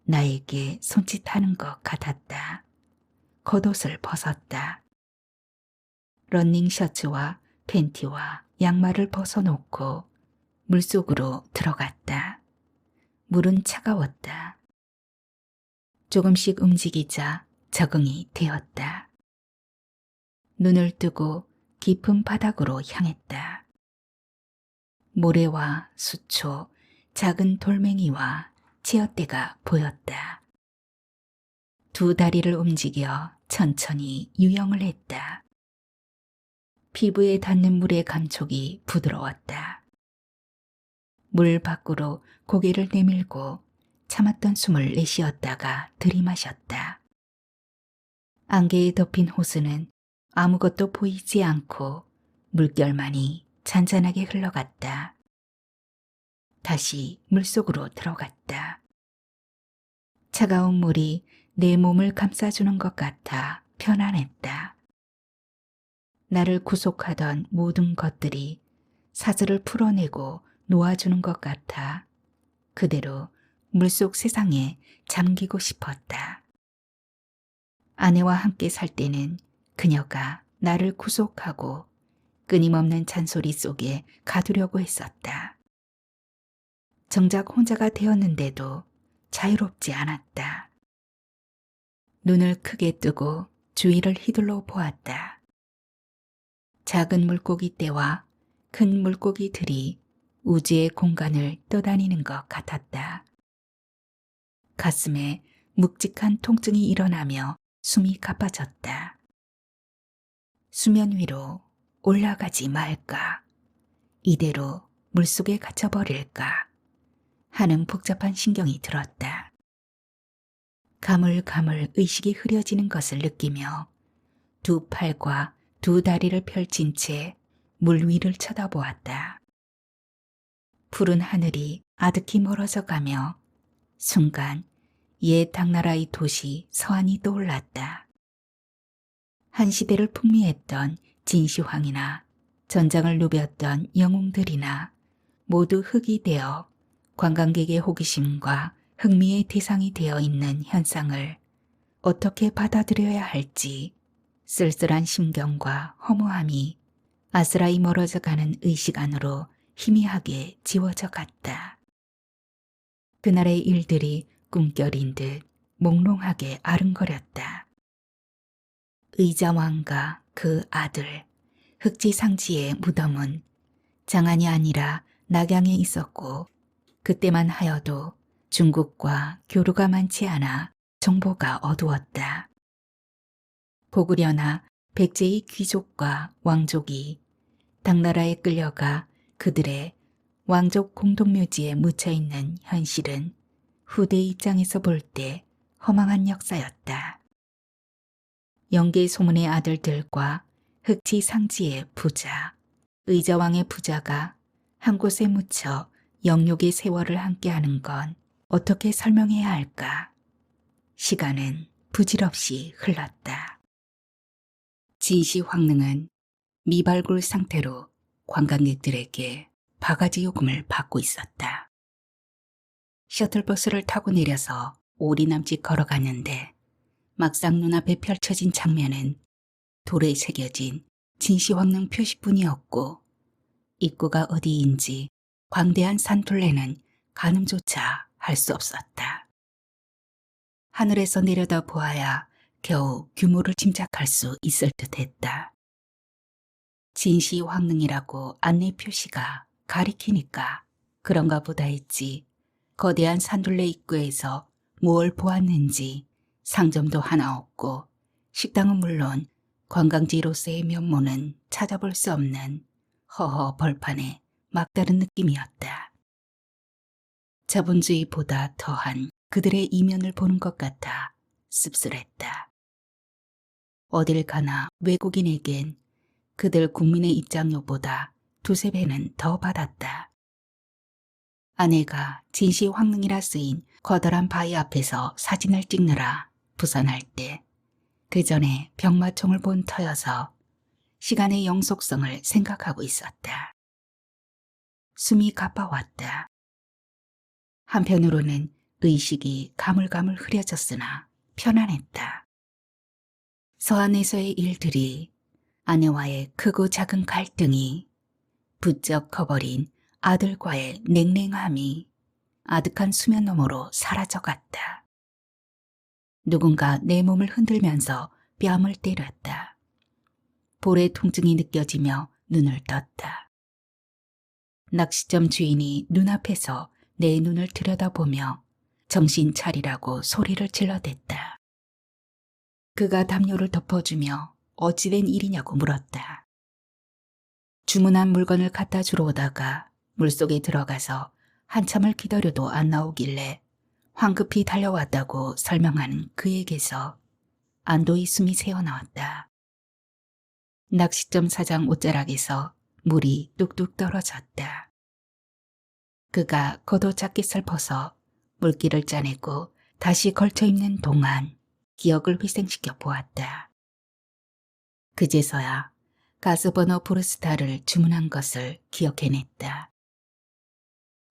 Speaker 1: 나에게 손짓하는 것 같았다. 겉옷을 벗었다. 러닝 셔츠와 팬티와 양말을 벗어놓고 물속으로 들어갔다. 물은 차가웠다. 조금씩 움직이자 적응이 되었다. 눈을 뜨고 깊은 바닥으로 향했다. 모래와 수초, 작은 돌멩이와 치어떼가 보였다. 두 다리를 움직여 천천히 유영을 했다. 피부에 닿는 물의 감촉이 부드러웠다. 물 밖으로 고개를 내밀고 참았던 숨을 내쉬었다가 들이마셨다. 안개에 덮인 호수는 아무것도 보이지 않고 물결만이 잔잔하게 흘러갔다. 다시 물속으로 들어갔다. 차가운 물이 내 몸을 감싸주는 것 같아 편안했다. 나를 구속하던 모든 것들이 사슬을 풀어내고 놓아주는 것 같아 그대로 물속 세상에 잠기고 싶었다. 아내와 함께 살 때는 그녀가 나를 구속하고 끊임없는 잔소리 속에 가두려고 했었다. 정작 혼자가 되었는데도 자유롭지 않았다. 눈을 크게 뜨고 주위를 휘둘러 보았다. 작은 물고기 떼와 큰 물고기들이 우주의 공간을 떠다니는 것 같았다. 가슴에 묵직한 통증이 일어나며 숨이 가빠졌다. 수면 위로 올라가지 말까? 이대로 물속에 갇혀버릴까? 하는 복잡한 신경이 들었다. 가물가물 의식이 흐려지는 것을 느끼며 두 팔과 두 다리를 펼친 채 물 위를 쳐다보았다. 푸른 하늘이 아득히 멀어져 가며 순간 옛 당나라의 도시 서안이 떠올랐다. 한 시대를 풍미했던 진시황이나 전장을 누볐던 영웅들이나 모두 흙이 되어 관광객의 호기심과 흥미의 대상이 되어 있는 현상을 어떻게 받아들여야 할지 쓸쓸한 심경과 허무함이 아스라이 멀어져 가는 의식 안으로 희미하게 지워져 갔다. 그날의 일들이 꿈결인 듯 몽롱하게 아른거렸다. 의자왕과 그 아들 흑지상지의 무덤은 장안이 아니라 낙양에 있었고 그때만 하여도 중국과 교류가 많지 않아 정보가 어두웠다. 고구려나 백제의 귀족과 왕족이 당나라에 끌려가 그들의 왕족 공동묘지에 묻혀있는 현실은 후대 입장에서 볼 때 허망한 역사였다. 영계 소문의 아들들과 흑지상지의 부자, 의자왕의 부자가 한 곳에 묻혀 영욕의 세월을 함께하는 건 어떻게 설명해야 할까? 시간은 부질없이 흘렀다. 진시황릉은 미발굴 상태로 관광객들에게 바가지 요금을 받고 있었다. 셔틀버스를 타고 내려서 오리 남짓 걸어갔는데 막상 눈앞에 펼쳐진 장면은 돌에 새겨진 진시황릉 표시뿐이었고 입구가 어디인지 광대한 산둘레는 가늠조차 할 수 없었다. 하늘에서 내려다 보아야 겨우 규모를 짐작할 수 있을 듯했다. 진시황릉이라고 안내 표시가 가리키니까 그런가 보다 했지 거대한 산둘레 입구에서 무얼 보았는지 상점도 하나 없고 식당은 물론 관광지로서의 면모는 찾아볼 수 없는 허허 벌판의 막다른 느낌이었다. 자본주의보다 더한 그들의 이면을 보는 것 같아 씁쓸했다. 어딜 가나 외국인에겐 그들 국민의 입장료보다 두세 배는 더 받았다. 아내가 진시황릉이라 쓰인 커다란 바위 앞에서 사진을 찍느라 부산할 때 그 전에 병마총을 본 터여서 시간의 영속성을 생각하고 있었다. 숨이 가빠왔다. 한편으로는 의식이 가물가물 흐려졌으나 편안했다. 서안에서의 일들이 아내와의 크고 작은 갈등이 부쩍 커버린 아들과의 냉랭함이 아득한 수면 너머로 사라져갔다. 누군가 내 몸을 흔들면서 뺨을 때렸다. 볼의 통증이 느껴지며 눈을 떴다. 낚시점 주인이 눈앞에서 내 눈을 들여다보며 정신 차리라고 소리를 질러댔다. 그가 담요를 덮어주며 어찌된 일이냐고 물었다. 주문한 물건을 갖다 주러 오다가 물속에 들어가서 한참을 기다려도 안 나오길래 황급히 달려왔다고 설명하는 그에게서 안도의 숨이 새어나왔다. 낚시점 사장 옷자락에서 물이 뚝뚝 떨어졌다. 그가 겉옷 자켓을 벗어 물기를 짜내고 다시 걸쳐입는 동안 기억을 회생시켜 보았다. 그제서야 가스버너 브루스타를 주문한 것을 기억해냈다.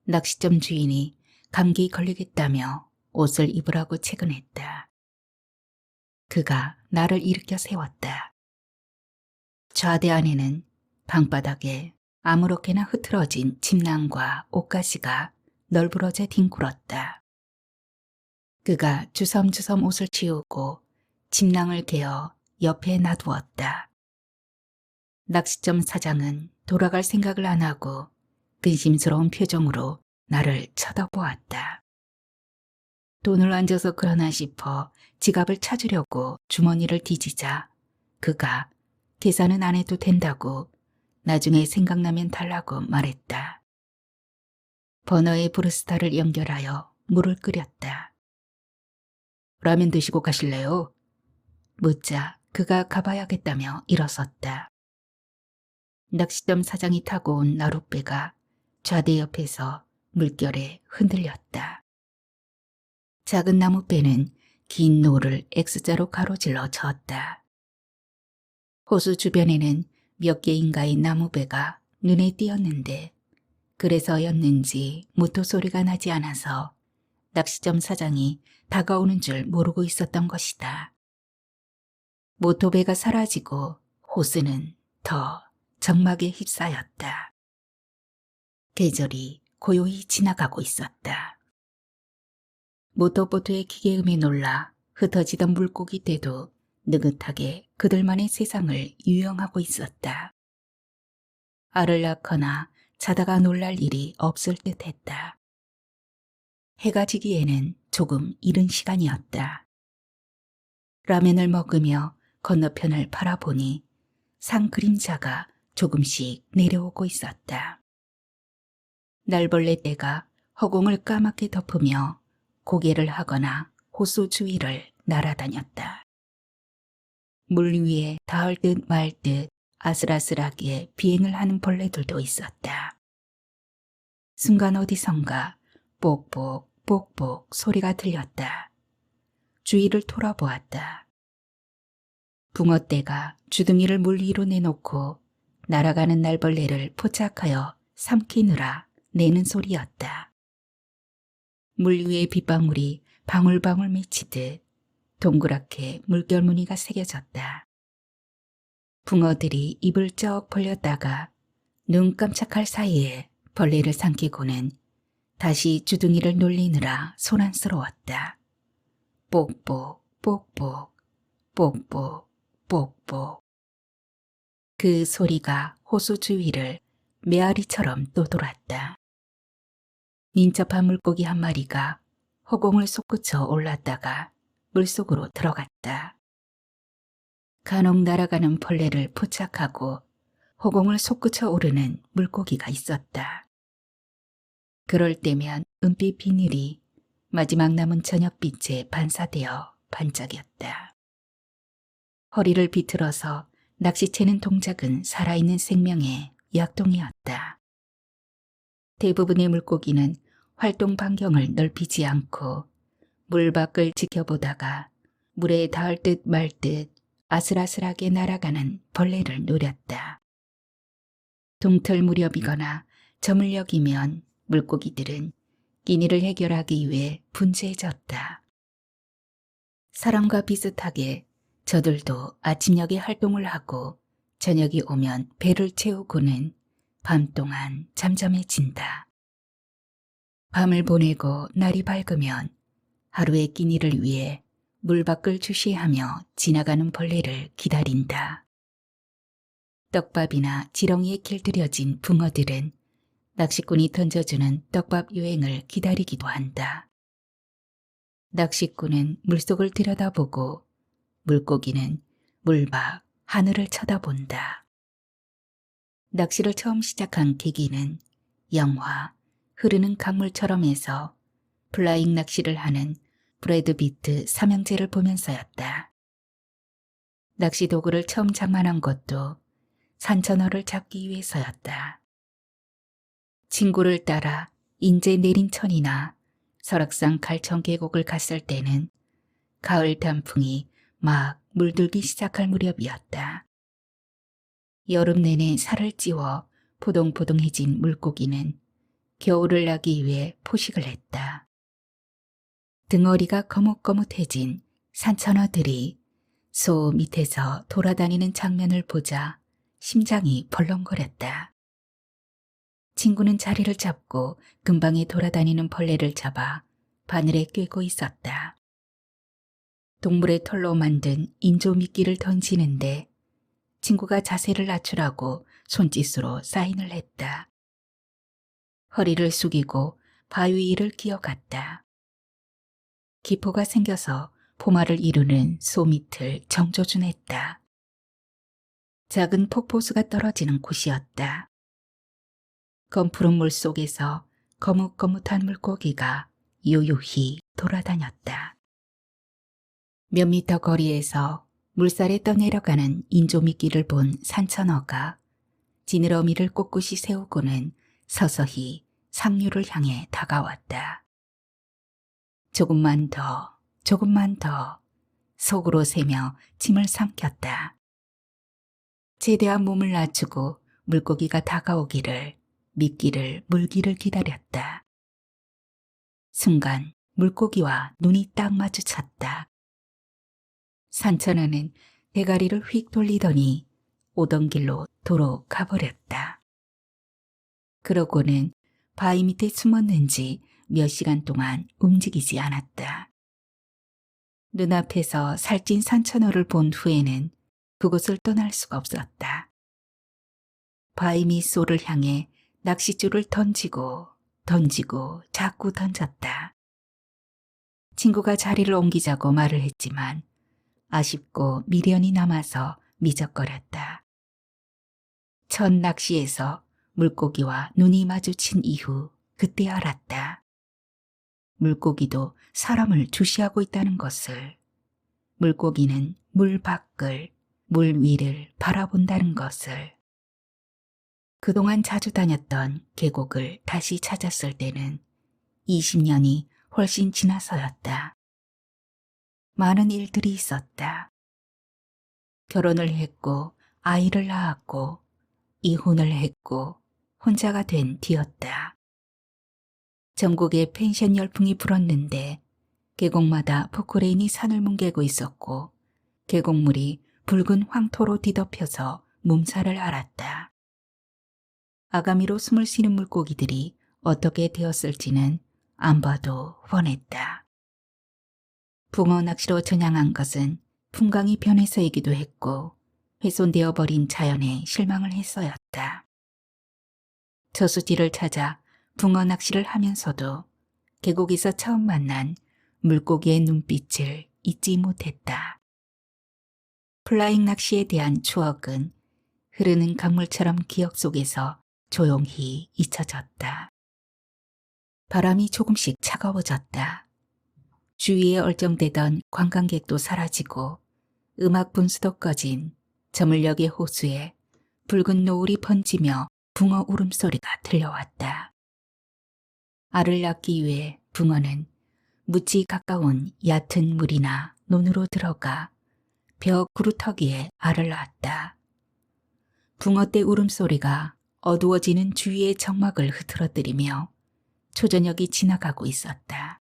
Speaker 1: 낚시점 주인이 감기 걸리겠다며 옷을 입으라고 채근했다. 그가 나를 일으켜 세웠다. 좌대 안에는 방바닥에 아무렇게나 흐트러진 침낭과 옷가지가 널브러져 뒹굴었다. 그가 주섬주섬 옷을 치우고 침낭을 개어 옆에 놔두었다. 낚시점 사장은 돌아갈 생각을 안 하고 근심스러운 표정으로 나를 쳐다보았다. 돈을 안 줘서 그러나 싶어 지갑을 찾으려고 주머니를 뒤지자 그가 계산은 안 해도 된다고 나중에 생각나면 달라고 말했다. 버너에 브루스타를 연결하여 물을 끓였다. 라면 드시고 가실래요? 묻자 그가 가봐야겠다며 일어섰다. 낚시점 사장이 타고 온 나룻배가 좌대 옆에서 물결에 흔들렸다. 작은 나무배는 긴 노를 X자로 가로질러 저었다. 호수 주변에는 몇 개인가의 나무배가 눈에 띄었는데 그래서였는지 모터 소리가 나지 않아서 낚시점 사장이 다가오는 줄 모르고 있었던 것이다. 모토배가 사라지고 호수는 더 적막에 휩싸였다. 계절이 고요히 지나가고 있었다. 모터보트의 기계음에 놀라 흩어지던 물고기 떼도 느긋하게 그들만의 세상을 유영하고 있었다. 알을 낳거나 자다가 놀랄 일이 없을 듯했다. 해가 지기에는 조금 이른 시간이었다. 라면을 먹으며 건너편을 바라보니 산 그림자가 조금씩 내려오고 있었다. 날벌레 떼가 허공을 까맣게 덮으며 고개를 하거나 호수 주위를 날아다녔다. 물 위에 닿을 듯 말 듯 아슬아슬하게 비행을 하는 벌레들도 있었다. 순간 어디선가 뽁뽁 뽁뽁 소리가 들렸다. 주위를 돌아보았다. 붕어떼가 주둥이를 물 위로 내놓고 날아가는 날벌레를 포착하여 삼키느라 내는 소리였다. 물 위에 빗방울이 방울방울 맺히듯 동그랗게 물결 무늬가 새겨졌다. 붕어들이 입을 쩍 벌렸다가 눈 깜짝할 사이에 벌레를 삼키고는 다시 주둥이를 놀리느라 소란스러웠다. 뽁뽁 뽁뽁 뽁뽁 뽁뽁. 그 소리가 호수 주위를 메아리처럼 떠돌았다. 민첩한 물고기 한 마리가 허공을 솟구쳐 올랐다가 물속으로 들어갔다. 간혹 날아가는 벌레를 포착하고 허공을 솟구쳐 오르는 물고기가 있었다. 그럴 때면 은빛 비늘이 마지막 남은 저녁빛에 반사되어 반짝였다. 허리를 비틀어서 낚시채는 동작은 살아있는 생명의 약동이었다. 대부분의 물고기는 활동 반경을 넓히지 않고 물 밖을 지켜보다가 물에 닿을 듯 말 듯 아슬아슬하게 날아가는 벌레를 노렸다. 동틀 무렵이거나 저물녘이면 물고기들은 끼니를 해결하기 위해 분주해졌다. 사람과 비슷하게 저들도 아침녘에 활동을 하고 저녁이 오면 배를 채우고는 밤 동안 잠잠해진다. 밤을 보내고 날이 밝으면 하루의 끼니를 위해 물 밖을 주시하며 지나가는 벌레를 기다린다. 떡밥이나 지렁이에 길들여진 붕어들은 낚시꾼이 던져주는 떡밥 유행을 기다리기도 한다. 낚시꾼은 물속을 들여다보고 물고기는 물 밖 하늘을 쳐다본다. 낚시를 처음 시작한 계기는 영화 흐르는 강물처럼 해서 플라잉 낚시를 하는 브래드 비트 삼형제를 보면서였다. 낚시 도구를 처음 장만한 것도 산천어를 잡기 위해서였다. 친구를 따라 인제 내린천이나 설악산 갈천 계곡을 갔을 때는 가을 단풍이 막 물들기 시작할 무렵이었다. 여름 내내 살을 찌워 포동포동해진 물고기는 겨울을 나기 위해 포식을 했다. 등어리가 거뭇거뭇해진 산천어들이 소 밑에서 돌아다니는 장면을 보자 심장이 벌렁거렸다. 친구는 자리를 잡고 근방에 돌아다니는 벌레를 잡아 바늘에 꿰고 있었다. 동물의 털로 만든 인조 미끼를 던지는데 친구가 자세를 낮추라고 손짓으로 사인을 했다. 허리를 숙이고 바위 위를 기어갔다. 기포가 생겨서 포마를 이루는 소 밑을 정조준했다. 작은 폭포수가 떨어지는 곳이었다. 검푸른 물 속에서 거뭇거뭇한 물고기가 유유히 돌아다녔다. 몇 미터 거리에서 물살에 떠내려가는 인조미끼를 본 산천어가 지느러미를 꼿꼿이 세우고는 서서히 상류를 향해 다가왔다. 조금만 더, 조금만 더 속으로 새며 침을 삼켰다. 최대한 몸을 낮추고 물고기가 다가오기를, 미끼를 물기를 기다렸다. 순간 물고기와 눈이 딱 마주쳤다. 산천어는 대가리를 휙 돌리더니 오던 길로 도로 가버렸다. 그러고는 바위 밑에 숨었는지 몇 시간 동안 움직이지 않았다. 눈앞에서 살찐 산천어를 본 후에는 그곳을 떠날 수가 없었다. 바위 밑소를 향해 낚싯줄을 던지고 던지고 자꾸 던졌다. 친구가 자리를 옮기자고 말을 했지만 아쉽고 미련이 남아서 미적거렸다. 첫 낚시에서 물고기와 눈이 마주친 이후 그때 알았다. 물고기도 사람을 주시하고 있다는 것을. 물고기는 물 밖을, 물 위를 바라본다는 것을. 그동안 자주 다녔던 계곡을 다시 찾았을 때는 20년이 훨씬 지나서였다. 많은 일들이 있었다. 결혼을 했고 아이를 낳았고 이혼을 했고 혼자가 된 뒤였다. 전국에 펜션 열풍이 불었는데 계곡마다 포크레인이 산을 뭉개고 있었고 계곡물이 붉은 황토로 뒤덮여서 몸살을 앓았다. 아가미로 숨을 쉬는 물고기들이 어떻게 되었을지는 안 봐도 훤했다. 붕어 낚시로 전향한 것은 풍광이 변해서이기도 했고 훼손되어 버린 자연에 실망을 해서였다. 저수지를 찾아 붕어 낚시를 하면서도 계곡에서 처음 만난 물고기의 눈빛을 잊지 못했다. 플라잉 낚시에 대한 추억은 흐르는 강물처럼 기억 속에서 조용히 잊혀졌다. 바람이 조금씩 차가워졌다. 주위에 얼쩡대던 관광객도 사라지고 음악 분수도 꺼진 저물녘의 호수에 붉은 노을이 번지며 붕어 울음소리가 들려왔다. 알을 낳기 위해 붕어는 묻지 가까운 얕은 물이나 논으로 들어가 벽 구루터기에 알을 낳았다. 붕어떼 울음소리가 어두워지는 주위의 정막을 흐트러뜨리며 초저녁이 지나가고 있었다.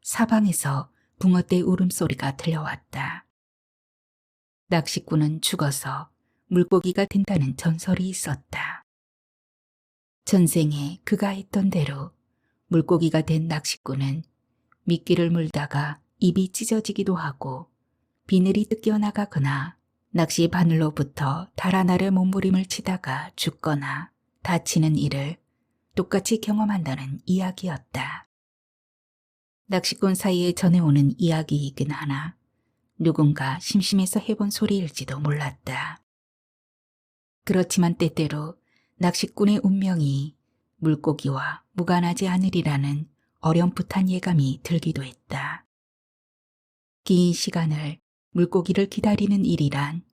Speaker 1: 사방에서 붕어떼 울음소리가 들려왔다. 낚시꾼은 죽어서 물고기가 된다는 전설이 있었다. 전생에 그가 했던 대로 물고기가 된 낚시꾼은 미끼를 물다가 입이 찢어지기도 하고 비늘이 뜯겨나가거나 낚시 바늘로부터 달아나려 몸부림을 치다가 죽거나 다치는 일을 똑같이 경험한다는 이야기였다. 낚시꾼 사이에 전해오는 이야기이긴 하나 누군가 심심해서 해본 소리일지도 몰랐다. 그렇지만 때때로 낚시꾼의 운명이 물고기와 무관하지 않으리라는 어렴풋한 예감이 들기도 했다. 긴 시간을 물고기를 기다리는 일이란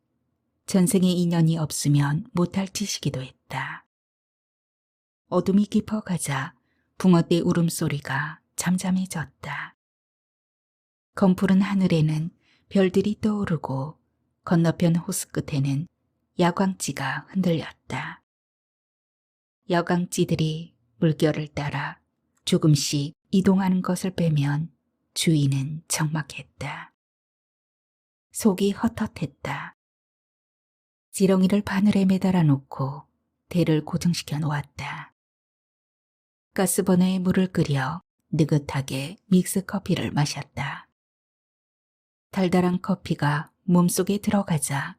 Speaker 1: 전생의 인연이 없으면 못할 짓이기도 했다. 어둠이 깊어가자 붕어떼 울음소리가 잠잠해졌다. 검푸른 하늘에는 별들이 떠오르고 건너편 호수 끝에는 야광찌가 흔들렸다. 야광찌들이 물결을 따라 조금씩 이동하는 것을 빼면 주위는 적막했다. 속이 헛헛했다. 지렁이를 바늘에 매달아 놓고 대를 고정시켜 놓았다. 가스버너에 물을 끓여 느긋하게 믹스커피를 마셨다. 달달한 커피가 몸속에 들어가자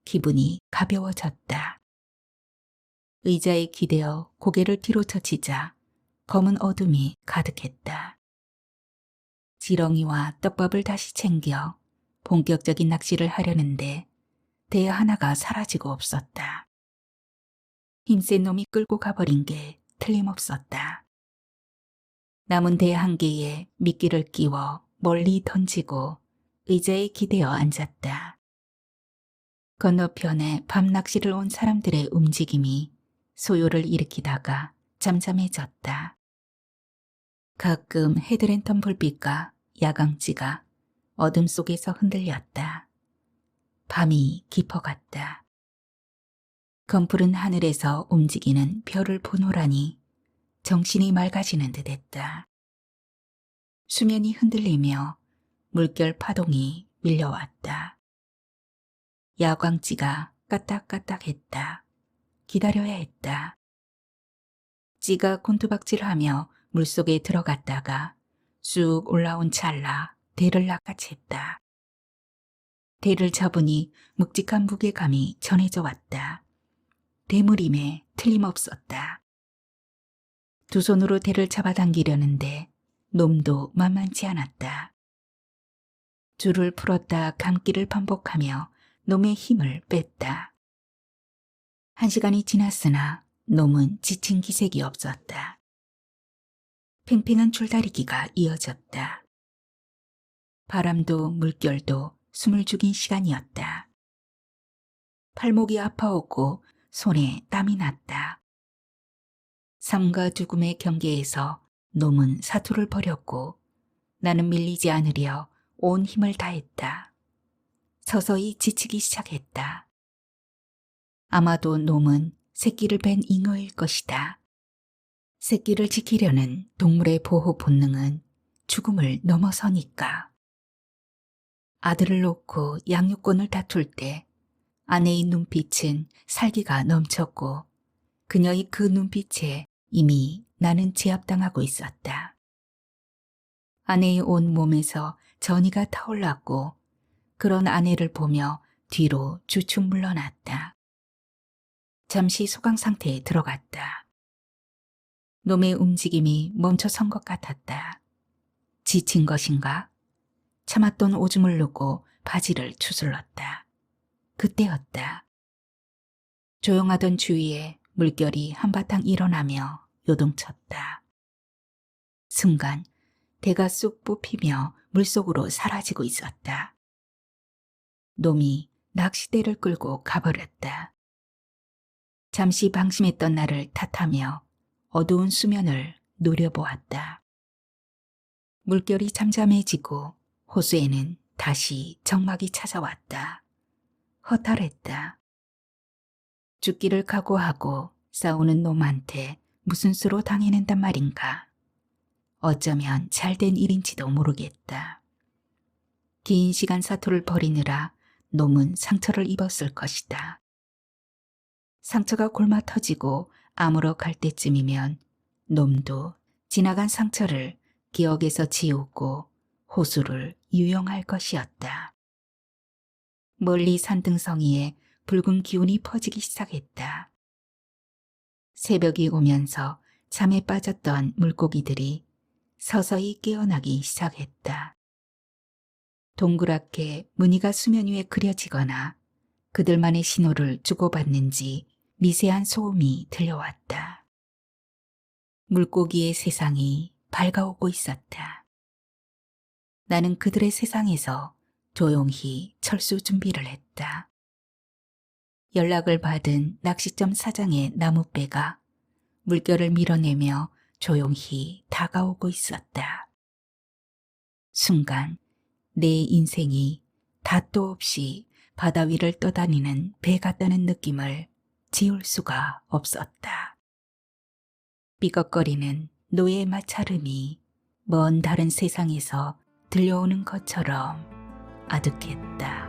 Speaker 1: 기분이 가벼워졌다. 의자에 기대어 고개를 뒤로 젖히자 검은 어둠이 가득했다. 지렁이와 떡밥을 다시 챙겨 본격적인 낚시를 하려는데 대 하나가 사라지고 없었다. 힘센 놈이 끌고 가버린 게 틀림없었다. 남은 대 한 개에 미끼를 끼워 멀리 던지고 의자에 기대어 앉았다. 건너편에 밤낚시를 온 사람들의 움직임이 소요를 일으키다가 잠잠해졌다. 가끔 헤드랜턴 불빛과 야광지가 어둠 속에서 흔들렸다. 밤이 깊어갔다. 검푸른 하늘에서 움직이는 별을 보노라니 정신이 맑아지는 듯했다. 수면이 흔들리며 물결 파동이 밀려왔다. 야광찌가 까딱까딱했다. 기다려야 했다. 찌가 곤두박질하며 물속에 들어갔다가 쑥 올라온 찰나 대를 낚아챘다. 대를 잡으니 묵직한 무게감이 전해져 왔다. 대물임에 틀림없었다. 두 손으로 대를 잡아당기려는데 놈도 만만치 않았다. 줄을 풀었다 감기를 반복하며 놈의 힘을 뺐다. 1시간이 지났으나 놈은 지친 기색이 없었다. 팽팽한 줄다리기가 이어졌다. 바람도 물결도 숨을 죽인 시간이었다. 팔목이 아파오고 손에 땀이 났다. 삶과 죽음의 경계에서 놈은 사투를 벌였고 나는 밀리지 않으려 온 힘을 다했다. 서서히 지치기 시작했다. 아마도 놈은 새끼를 뺀 잉어일 것이다. 새끼를 지키려는 동물의 보호 본능은 죽음을 넘어서니까. 아들을 놓고 양육권을 다툴 때 아내의 눈빛은 살기가 넘쳤고 그녀의 그 눈빛에 이미 나는 제압당하고 있었다. 아내의 온 몸에서 전이가 타올랐고 그런 아내를 보며 뒤로 주춤 물러났다. 잠시 소강 상태에 들어갔다. 놈의 움직임이 멈춰선 것 같았다. 지친 것인가? 참았던 오줌을 누고 바지를 추슬렀다. 그때였다. 조용하던 주위에 물결이 한바탕 일어나며 요동쳤다. 순간 대가 쑥 뽑히며 물속으로 사라지고 있었다. 놈이 낚싯대를 끌고 가버렸다. 잠시 방심했던 나를 탓하며 어두운 수면을 노려보았다. 물결이 잠잠해지고 호수에는 다시 정막이 찾아왔다. 허탈했다. 죽기를 각오하고 싸우는 놈한테 무슨 수로 당해낸단 말인가. 어쩌면 잘된 일인지도 모르겠다. 긴 시간 사투를 벌이느라 놈은 상처를 입었을 것이다. 상처가 골마 터지고 아물어 갈 때쯤이면 놈도 지나간 상처를 기억에서 지우고 호수를 유영할 것이었다. 멀리 산등성이에 붉은 기운이 퍼지기 시작했다. 새벽이 오면서 잠에 빠졌던 물고기들이 서서히 깨어나기 시작했다. 동그랗게 무늬가 수면 위에 그려지거나 그들만의 신호를 주고받는지 미세한 소음이 들려왔다. 물고기의 세상이 밝아오고 있었다. 나는 그들의 세상에서 조용히 철수 준비를 했다. 연락을 받은 낚시점 사장의 나무배가 물결을 밀어내며 조용히 다가오고 있었다. 순간 내 인생이 닷도 없이 바다 위를 떠다니는 배 같다는 느낌을 지울 수가 없었다. 삐걱거리는 노예 마찰음이 먼 다른 세상에서 들려오는 것처럼 아득했다.